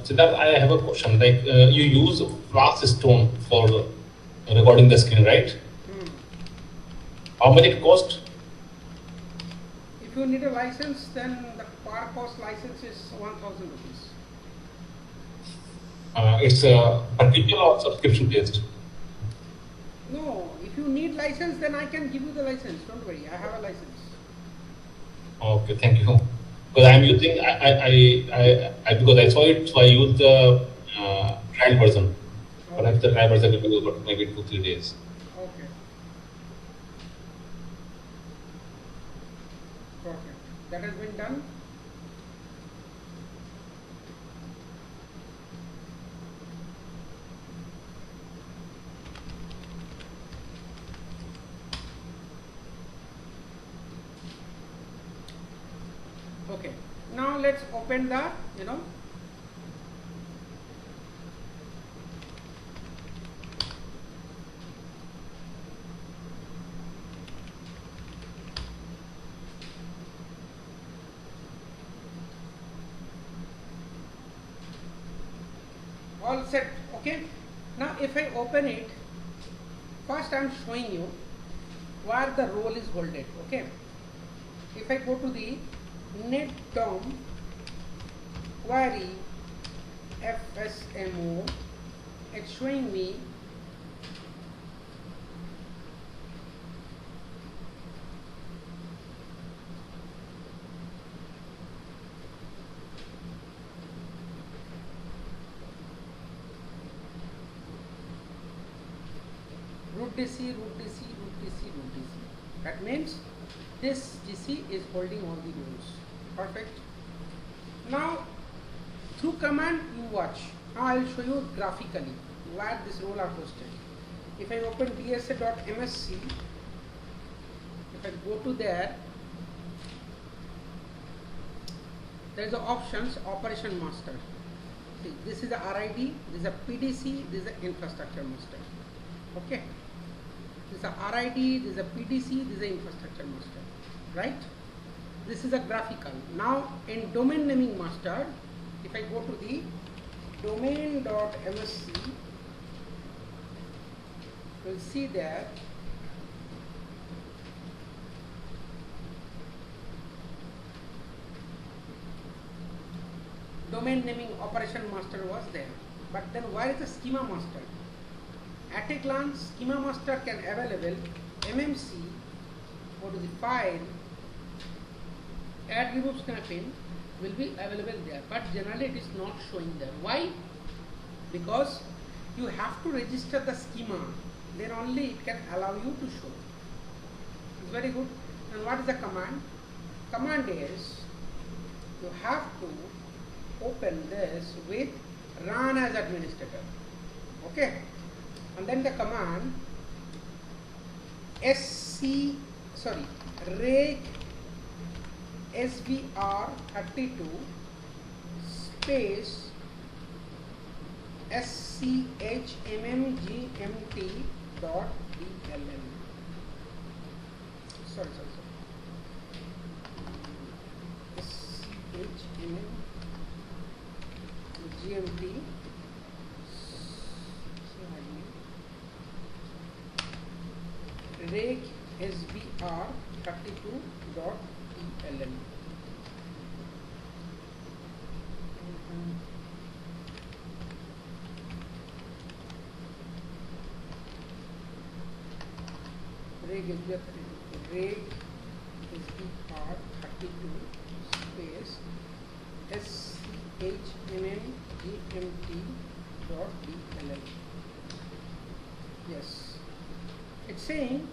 Siddharth, I have a question. Like you use flask stone for recording the screen, right? How much it cost? If you need a license, then the per course license is 1,000 rupees. It's per people or subscription based? No, if you need license, then I can give you the license. Don't worry, I have a license. Okay, thank you. Because I'm using, because I saw it, so I used the trial version. Perhaps the trial version will be over maybe 2-3 days. Okay. Perfect. That has been done. Okay. Now let's open the, all set. Okay. Now if I open it, first I am showing you where the role is holded. Okay. If I go to the net DOM query FSMO, it's showing me root DC. That means this GC is holding all the roles. Perfect. Now through command you watch. Now I will show you graphically where this role are hosted. If I open dsa.msc, if I go to there is the options operation master. See, this is the RID, this is a PDC, this is the infrastructure master. Okay. This is a RID, this is a PDC, this is a infrastructure master. Right? This is a graphical. Now in domain naming master, if I go to the domain.msc, you will see that domain naming operation master was there. But then where is the schema master? At a glance, schema master can available MMC, go to the file, add remove snapping will be available there, but generally it is not showing there. Why? Because you have to register the schema, then only it can allow you to show. It's very good. And what is the command? Command is you have to open this with run as administrator. Okay. And then the command reg svr32 space schmmgmt dot dlm. Sorry. schmmgmt reg svr32.dlm. Reg svr32 space schmmgmt.dlm. Yes, it's saying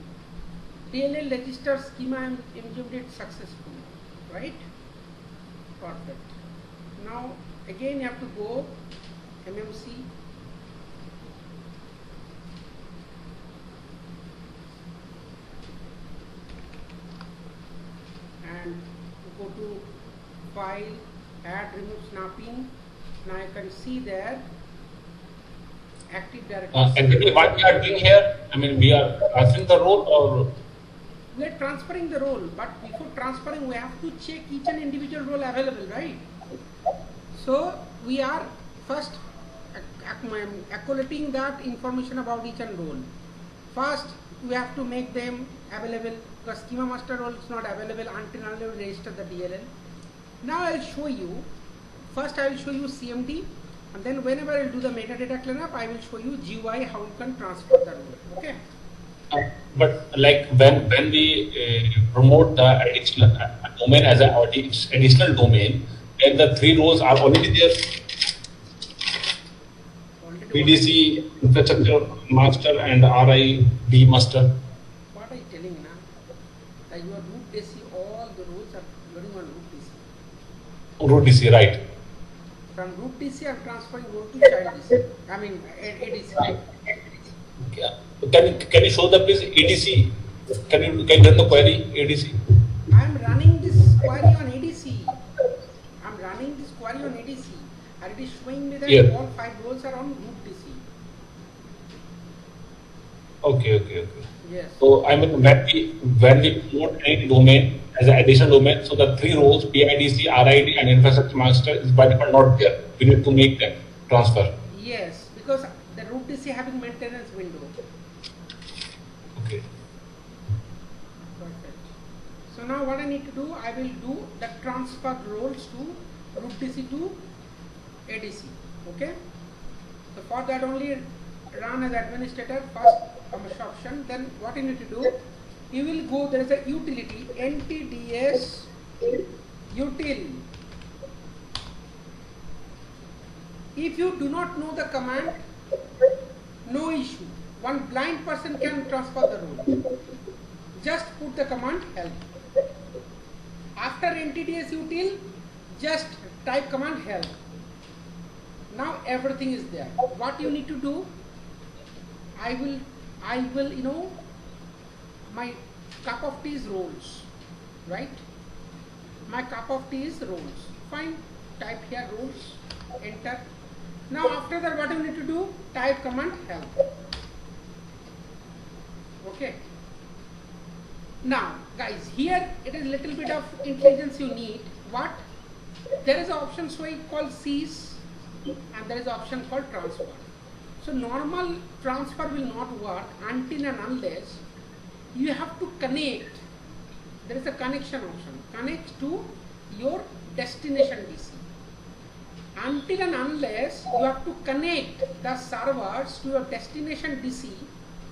DLL register schema implemented successfully, right? Perfect. Now again you have to go MMC, and go to file, add remove snapping. Now you can see there Active Directory. Exactly what we are doing here, I mean, we are transferring the role or? We are transferring the role, but before transferring, we have to check each and individual role available, right? So we are first collating that information about each and role. First, we have to make them available because schema master role is not available until we register the DLL. Now I will show you. First, I will show you CMD, and then whenever I will do the metadata cleanup, I will show you GUI how you can transfer the role. Okay. But like when we promote the additional domain as an additional domain, then the three roles are already there. PDC, infrastructure master, and RID master. What are you telling now? That your root DC, all the roles are running on root DC. Root DC, right? From root DC, I am transferring role to child DC. I mean ADC. Can you show the please ADC? Can you run the query ADC? I am running this query on ADC. I am running this query on ADC. And it is showing me that all 5 roles are on root DC. Okay. Yes. So I mean when we promote any domain as an additional domain, so the 3 roles PIDC, RID, and infrastructure master is by default not there. We need to make them transfer. Yes, because the root DC having maintenance window. Okay. Perfect. So now what I need to do, I will do the transfer roles to root DC to ADC. Okay. So for that only run as administrator first commercial option. Then what you need to do, you will go, there is a utility ntds util. If you do not know the command, no issue. One blind person can transfer the role. Just put the command help. After ntds util, just type command help. Now everything is there. What you need to do, I will my cup of tea is roles, right? My cup of tea is roles. Fine, type here roles, enter. Now after that what you need to do, type command help. Okay. Now guys, here it is little bit of intelligence you need. What? There is an option called cease and there is an option called transfer. So normal transfer will not work until and unless you have to connect. There is a connection option. Connect to your destination DC. Until and unless you have to connect the servers to your destination DC,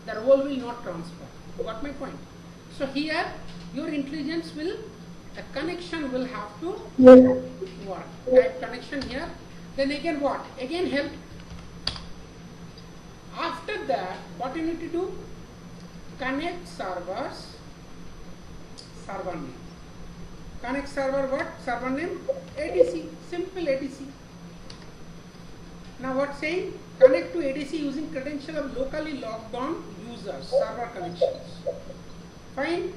the role will not transfer. You got my point? So here your intelligence will, the connection will have to work. Type connection here. Then again what? Again help. After that, what you need to do? Connect servers, server name. Connect server what? Server name? ADC. Simple ADC. Now what saying? Connect to ADC using credential of locally logged on users, server connections. Fine.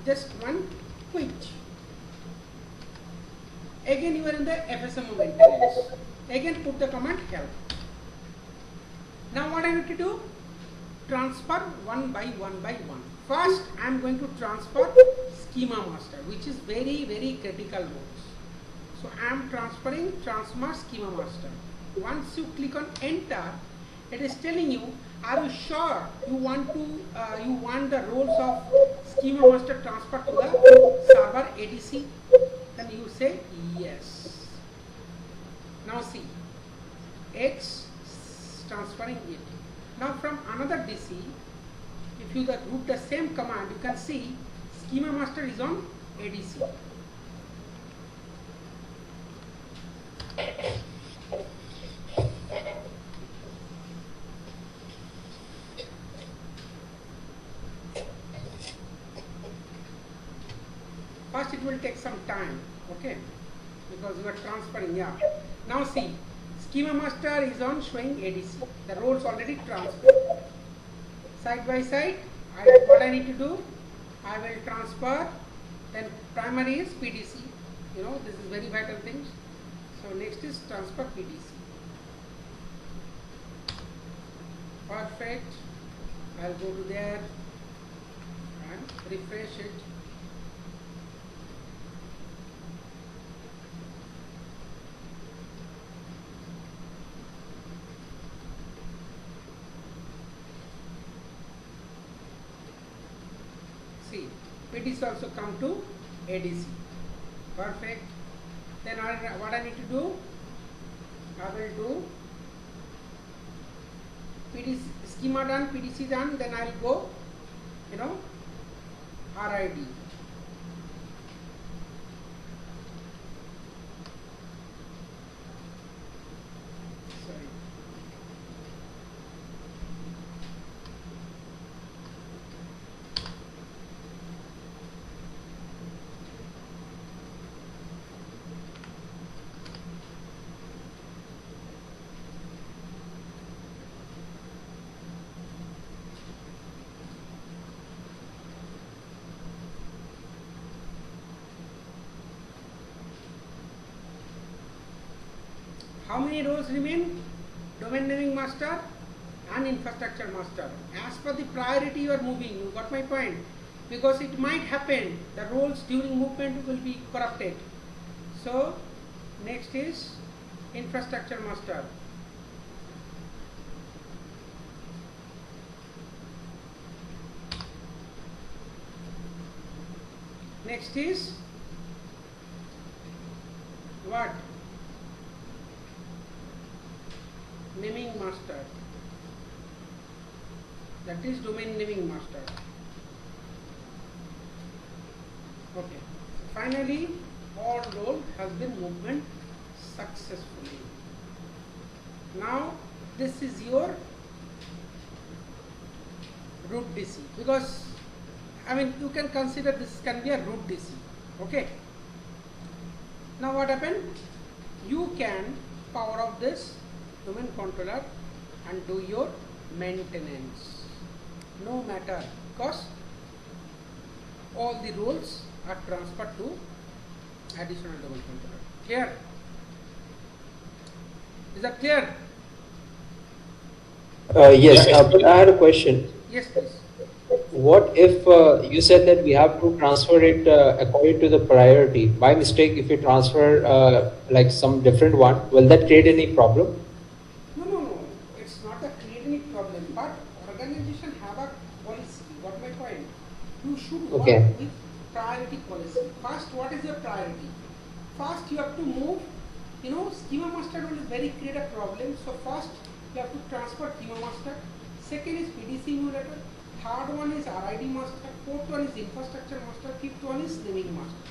Just one quit. Again you are in the FSMO maintenance. Again put the command help. Now what I need to do? Transfer one by one. First I am going to transfer schema master, which is very critical roles. So I am transferring transfer schema master. Once you click on enter, it is telling you, are you sure you want the roles of schema master transfer to the server ADC? Then you say yes. Now see, it's transferring it. Now from another DC, if you group the same command, you can see schema master is on ADC. First it will take some time, okay, because you are transferring. Yeah. Now see, schema master is on showing ADC. The roles already transferred. Side by side, what I need to do, I will transfer. Then primary is PDC. You know, this is very vital things. So next is transfer PDC. Perfect. I'll go to there and refresh it. see, PDC also come to ADC. Perfect. Then what I need to do? I will do PDC schema done, PDC done. Then I'll go, RID. Sorry. How many roles remain? Domain naming master and infrastructure master. As per the priority you are moving, you got my point? Because it might happen, the roles during movement will be corrupted. So, next is infrastructure master. Next is what? Naming master. That is domain naming master. Okay. Finally, all role has been movement successfully. Now, this is your root DC, because you can consider this can be a root DC. Okay. Now, what happened? You can power off this domain controller and do your maintenance, no matter, because all the roles are transferred to additional domain controller. Clear? Is that clear? Yes, but I had a question. Yes, please. What if you said that we have to transfer it according to the priority? By mistake, if you transfer like some different one, will that create any problem? No. It's not a creating problem, but organization have a policy. Got my point? You should work with priority policy. First, what is your priority? First, you have to move. Schema master will very create a problem. So first, you have to transfer schema master. Second is PDC emulator. Third one is RID master. Fourth one is infrastructure master. Fifth one is naming master.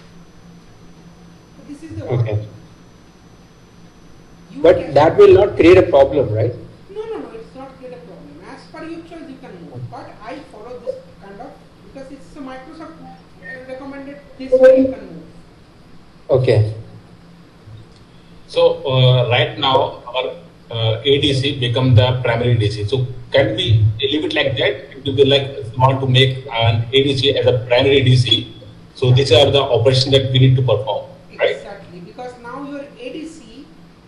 So this is the order. But that will not create a problem, right? No, it's not create a problem. As per your choice, you can move. But I follow this kind of, because it's a Microsoft recommended this way you can move. Okay. So right now our ADC become the primary DC. So can we leave it like that? It will be like if we want to make an ADC as a primary DC. So these are the operations that we need to perform, right? Exactly, because now your ADC,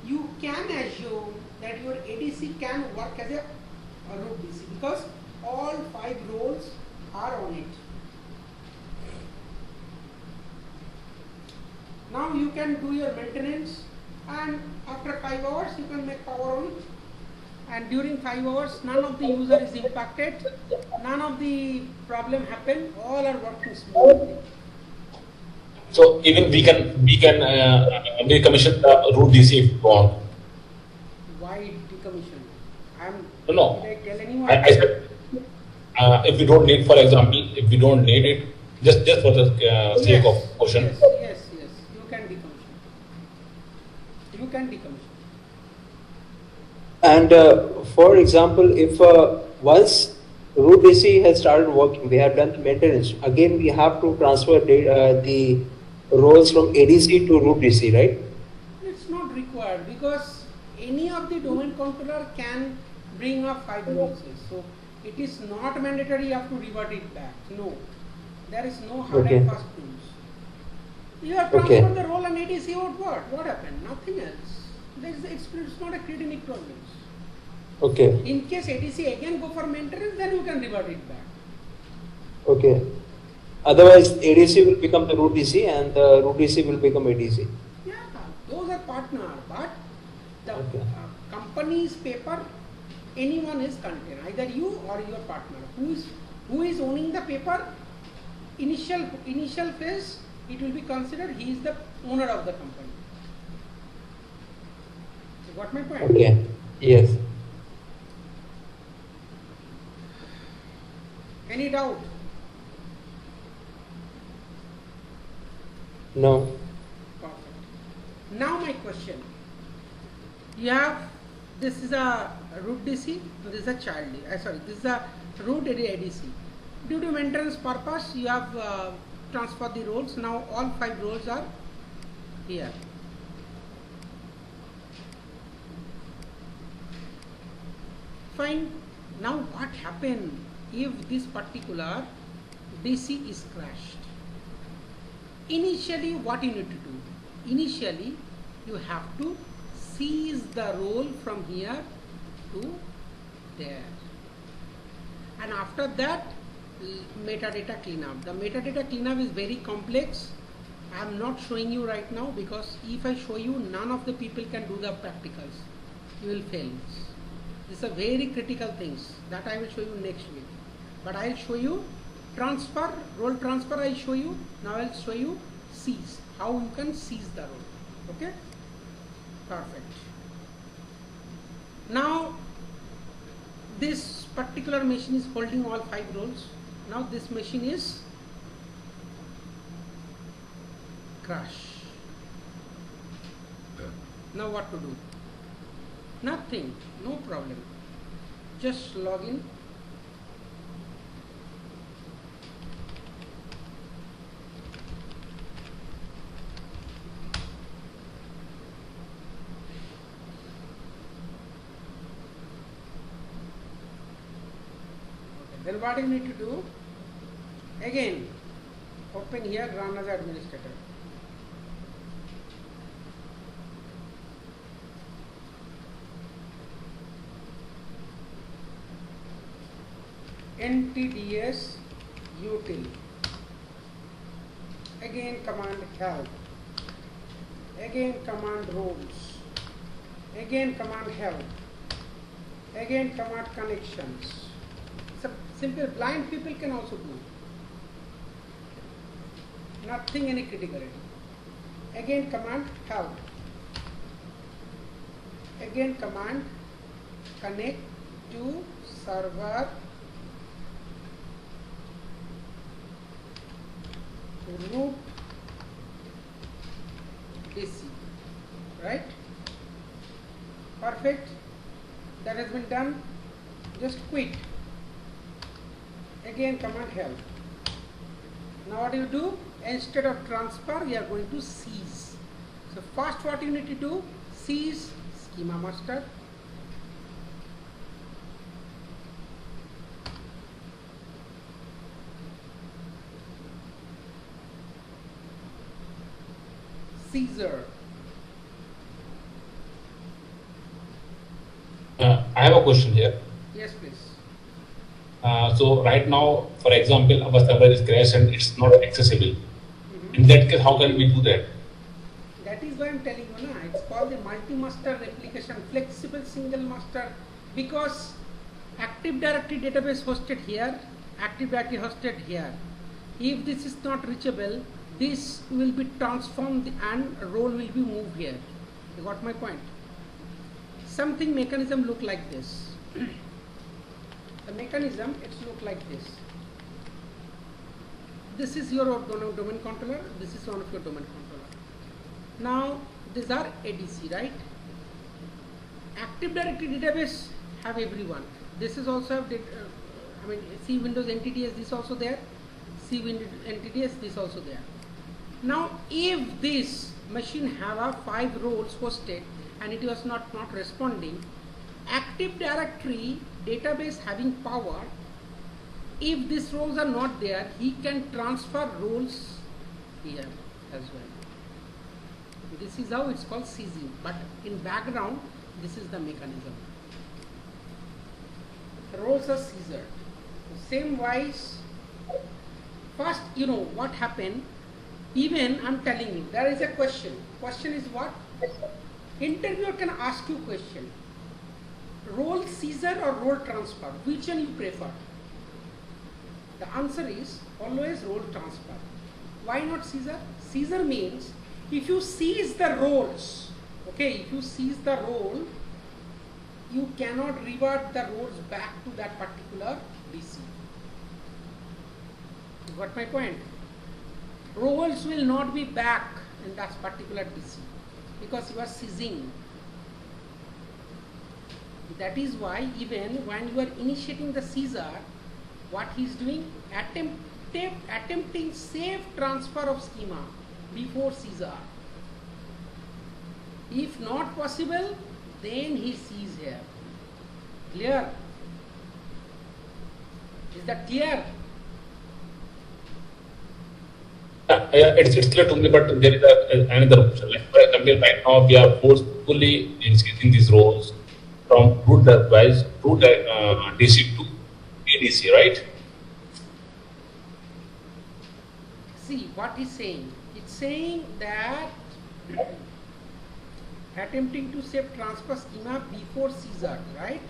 you can assume that your ADC can work as a root DC, because all 5 roles are on it. Now you can do your maintenance, and after 5 hours you can make power on it, and during 5 hours none of the user is impacted, none of the problem happen, all are working smoothly. So even we can decommission the root DC if we want. Why decommission? No. Did I tell anyone? I said if we don't need, for example, if we don't need it, just for the sake of question. Yes. You can decommission. You can decommission. And for example, if once root DC has started working, we have done the maintenance, again we have to transfer the roles from ADC to root DC, right? It's not required, because any of the domain controller can bring up 5 roles. So it is not mandatory you have to revert it back. No. There is no hard and fast rules. You have transferred the role and ADC out what happened? Nothing else. It's not a creating any problems. Okay. In case ADC again go for maintenance, then you can revert it back. Okay. Otherwise, ADC will become the root DC and the root DC will become ADC. Yeah, those are partner, but the company's paper, anyone is contained, either you or your partner. Who is owning the paper? initial phase, it will be considered he is the owner of the company. You got my point? Okay. Yes. Any doubt? No. Perfect. Now my question. You have, this is a root DC, this is a child, this is a root ADC. Due to maintenance purpose, you have transferred the roles. Now all 5 roles are here. Fine. Now what happen if this particular DC is crashed? Initially, what you need to do? Initially, you have to seize the role from here to there. And after that, metadata cleanup. The metadata cleanup is very complex. I am not showing you right now because if I show you, none of the people can do the practicals. You will fail. These are very critical things that I will show you next week. But I will show you transfer, role transfer I will show you. Now I will show you seize, how you can seize the role. Okay? Perfect. Now this particular machine is holding all 5 roles. Now this machine is crash. Now what to do? Nothing, no problem. Just log in. Then what you need to do? Again, open here, run as administrator. NTDS util. Again command help. Again command roles. Again command help. Again command connections. So simple, blind people can also do. Nothing any criticality. Again command help. Again command connect to server root DC, right? Perfect. That has been done. Just quit. Again command help. Now what do you do? Instead of transfer, we are going to seize. So first what you need to do? Seize schema master. Caesar. I have a question here. Yes, please. So right now, for example, our server is crashed and it's not accessible. In that case, how can we do that? That is why I am telling you, na, it's called the multi-master replication, flexible single master, because Active Directory database hosted here, Active Directory hosted here. If this is not reachable, this will be transformed and role will be moved here. You got my point? Something mechanism look like this. The mechanism, it's look like this. This is your domain controller, this is one of your domain controller. Now these are ADC, right? Active Directory database have everyone. This is also have C Windows NTDS, this also there. C Windows NTDS, this also there. Now if this machine have a 5 roles hosted and it was not responding, Active Directory database having power, if these roles are not there, he can transfer roles here as well. This is how it's called seizing, but in background this is the mechanism. The roles are seized. Same wise, first you know what happened. Even I'm telling you, there is a question. Question is what? Interviewer can ask you question. Role seizure or role transfer? Which one you prefer? The answer is always role transfer. Why not seizure? Seizure means if you seize the roles, okay, if you seize the role, you cannot revert the roles back to that particular DC. You got my point? Roles will not be back in that particular DC because you are seizing. That is why even when you are initiating the seizure, what he is doing? Attempting safe transfer of schema before seizure. If not possible, then he sees here. Clear? Is that clear? It's clear to me, but there is another option. Like for example, right now we are forcefully initiating these roles from root DC to ADC, right? See what he's saying. It's saying that attempting to save transfer schema before seizure, right?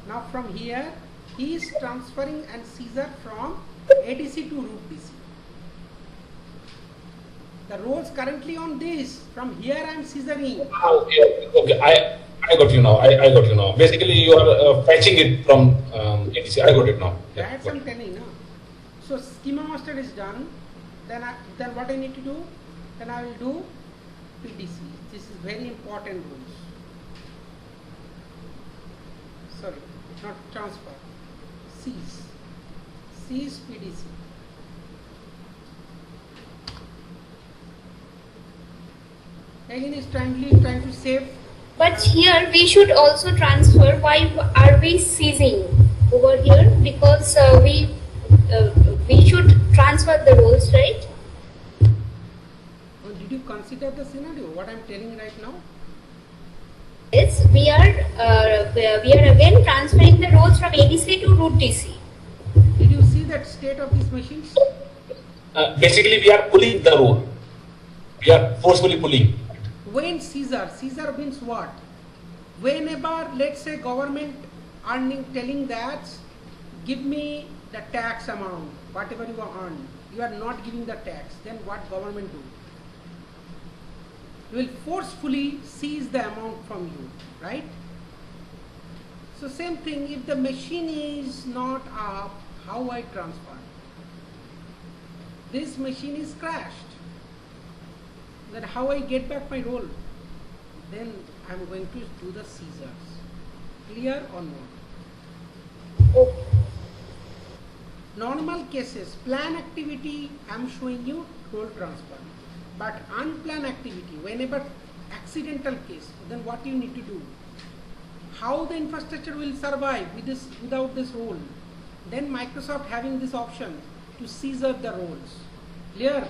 Now from here, he is transferring and seizure from ADC to root DC. The roles currently on this. From here I am seizuring. Okay. I got you now. I got you now. Basically, you are fetching it from ADC. I got it now. That's I'm telling now. So schema master is done. Then what I need to do? Then I will do PDC. This is very important rules. Sorry, not transfer. Seize PDC. Again is trying to save. But here we should also transfer. Why are we seizing over here? Because we should transfer the roles, right? Did you consider the scenario? What I am telling right now? Yes, we are again transferring the roles from ADC to root DC. Did you see that state of these machines? Basically, we are pulling the role. We are forcefully pulling. When seizure means what? Whenever, let's say, government telling that, give me the tax amount, whatever you earn, you are not giving the tax, then what government do? You will forcefully seize the amount from you, right? So same thing, if the machine is not up, how I transfer? This machine is crashed. Then how I get back my role? Then I am going to do the seizures. Clear or not? Normal cases, plan activity, I am showing you role transfer. But unplanned activity, whenever accidental case, then what you need to do? How the infrastructure will survive without this role? Then Microsoft having this option to seizure the roles. Clear?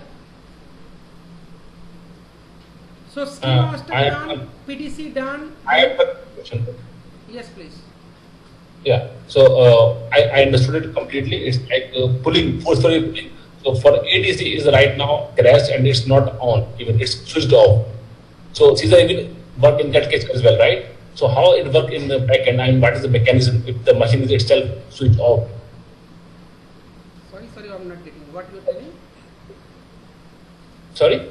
So schema master done, PDC done. I have a question. Yes, please. Yeah. So I understood it completely. It's like pulling, forcefully pulling. So for ADC is right now crashed and it's not on, even it's switched off. So seizure even work in that case as well, right? So how it work in the backend? I mean, what is the mechanism if the machine is itself switched off? Sorry, I'm not getting what you are telling. Sorry.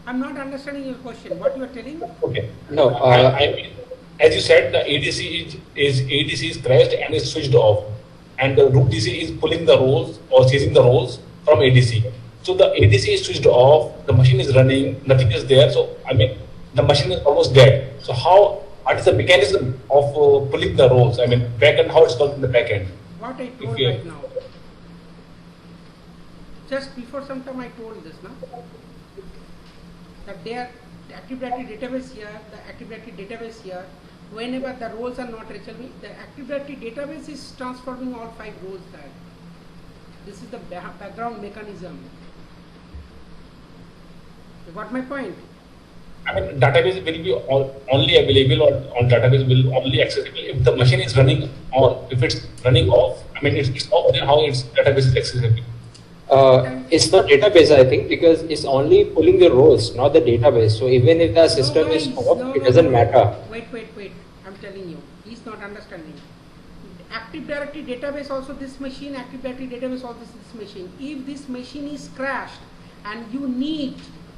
I'm not understanding your question. What you are telling? Okay. No, I mean, as you said, the ADC is crashed and is switched off, and the root DC is pulling the roles or seizing the roles from ADC. So the ADC is switched off, the machine is running, nothing is there. So I mean, the machine is almost dead. So what is the mechanism of pulling the roles? I mean, backend, how it's working in the backend? What I told right now. Just before some time I told this, now. That the Active Directory database here, the Active Directory database here, whenever the roles are not reachable, the Active Directory database is transforming all 5 roles there. This is the background mechanism. You got my point? I mean, database will be only available on database will only accessible if the machine is running on. If it's running off, I mean, it's off, then how its database is accessible? It's not database, I think, because it's only pulling the roles, not the database. So even if the system is off, it doesn't matter. Wait. I'm telling you, he's not understanding. Active Directory database also this machine, Active Directory database also this machine. If this machine is crashed and you need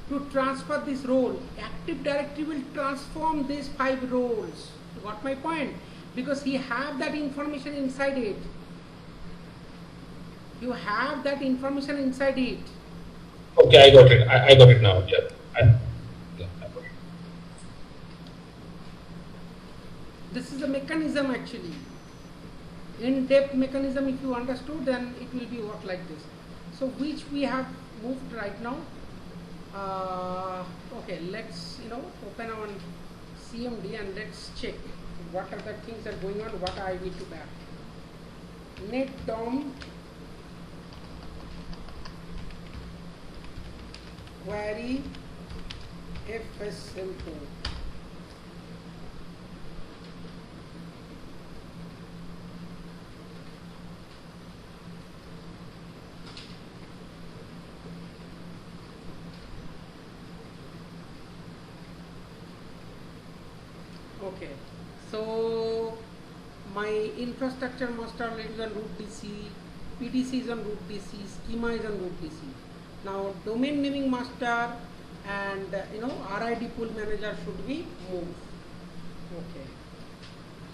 to transfer this role, Active Directory will transform these 5 roles. You got my point? Because he have that information inside it. You have that information inside it. Okay, I got it. I got it now. Yeah. Yeah, I got it. This is a mechanism actually. In-depth mechanism, if you understood, then it will be work like this. So which we have moved right now. Okay, let's open our CMD and let's check what are the things that are going on, what I need to back. NetDom query FSMO. Okay, so my infrastructure master is on root DC, PDC is on root DC, schema is on root DC. Now domain naming master and RID pool manager should be moved. Okay,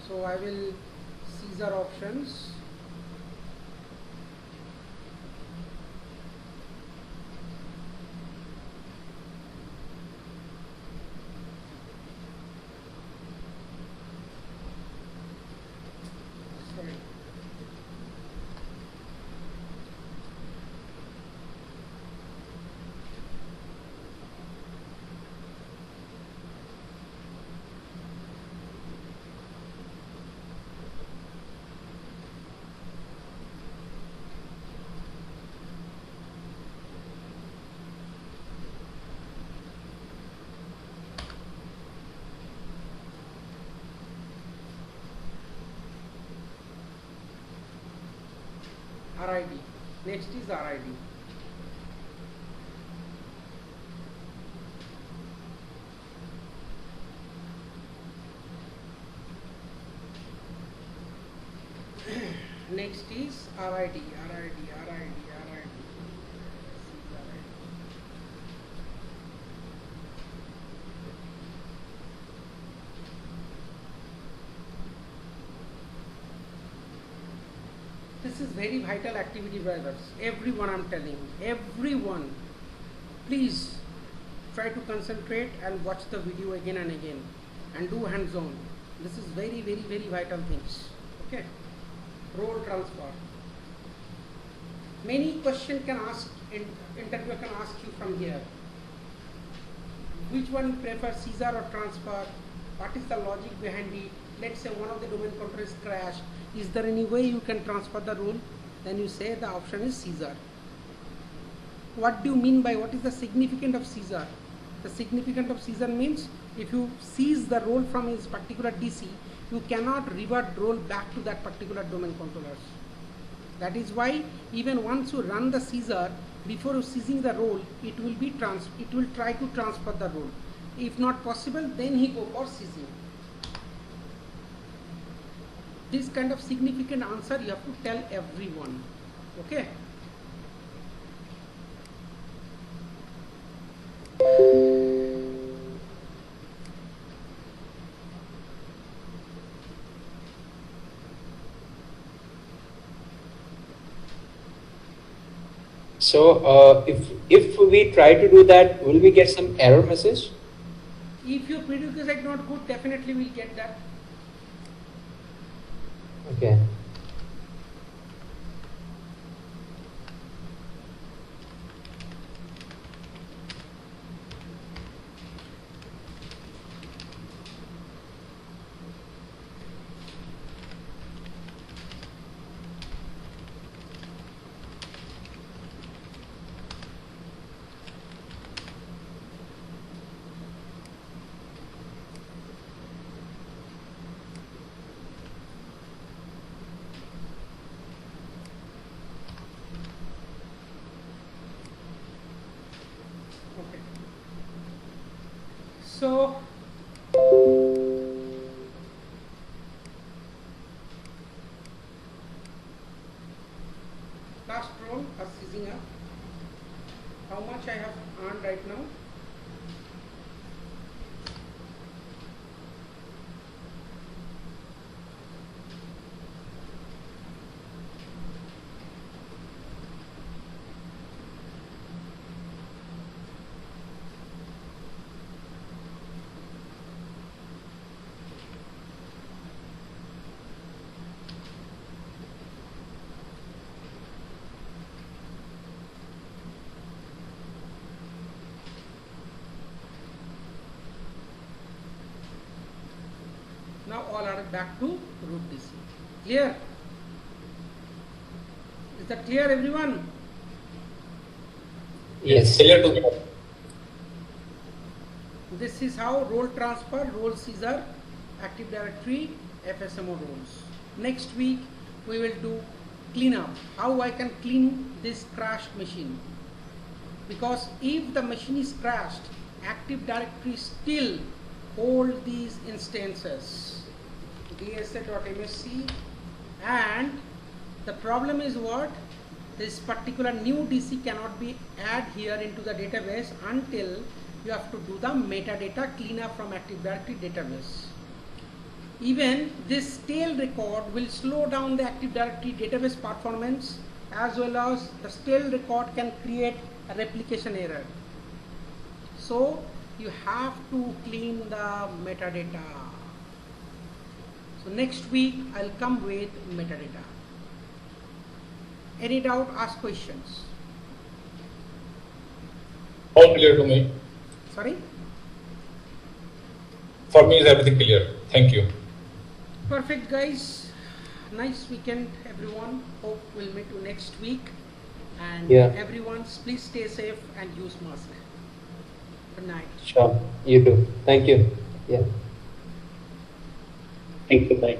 so I will Caesar options. Sorry. RID. Next is RID. Next is RID. This is very vital activity, brothers. Everyone, I'm telling everyone, please try to concentrate and watch the video again and again and do hands-on. This is very, very, very vital things. Okay. Role transfer. Many questions can ask, interviewer can ask you from here. Which one you prefer, Caesar or transfer? What is the logic behind it? Let's say one of the domain controllers crashed. Is there any way you can transfer the role? Then you say the option is Caesar. What do you mean by what is the significance of Caesar? The significance of Caesar means if you seize the role from his particular DC, you cannot revert role back to that particular domain controllers. That is why even once you run the Caesar, before you seizing the role, it will try to transfer the role. If not possible, then he go for seizing. This kind of significant answer you have to tell everyone. Okay. So if we try to do that, will we get some error message? If your prerequisite is not good, definitely we'll get that. Okay. So last roll are seizing up. How much I have earned right now? Now all are back to root DC. Clear? Is that clear, everyone? Yes. Clear to me. This is how role transfer, role seizure, Active Directory, FSMO roles. Next week we will do cleanup. How I can clean this crashed machine. Because if the machine is crashed, Active Directory still hold these instances. dsa.msc, and the problem is what? This particular new DC cannot be added here into the database until you have to do the metadata cleanup from Active Directory database. Even this stale record will slow down the Active Directory database performance, as well as the stale record can create a replication error. So you have to clean the metadata. So next week I'll come with metadata. Any doubt, ask questions. All clear to me. Sorry? For me, is everything clear. Thank you. Perfect, guys. Nice weekend, everyone. Hope we'll meet you next week. And Yeah. everyone, please stay safe and use mask. Good night. Sure. You too. Thank you. Yeah. Thank you. Bye.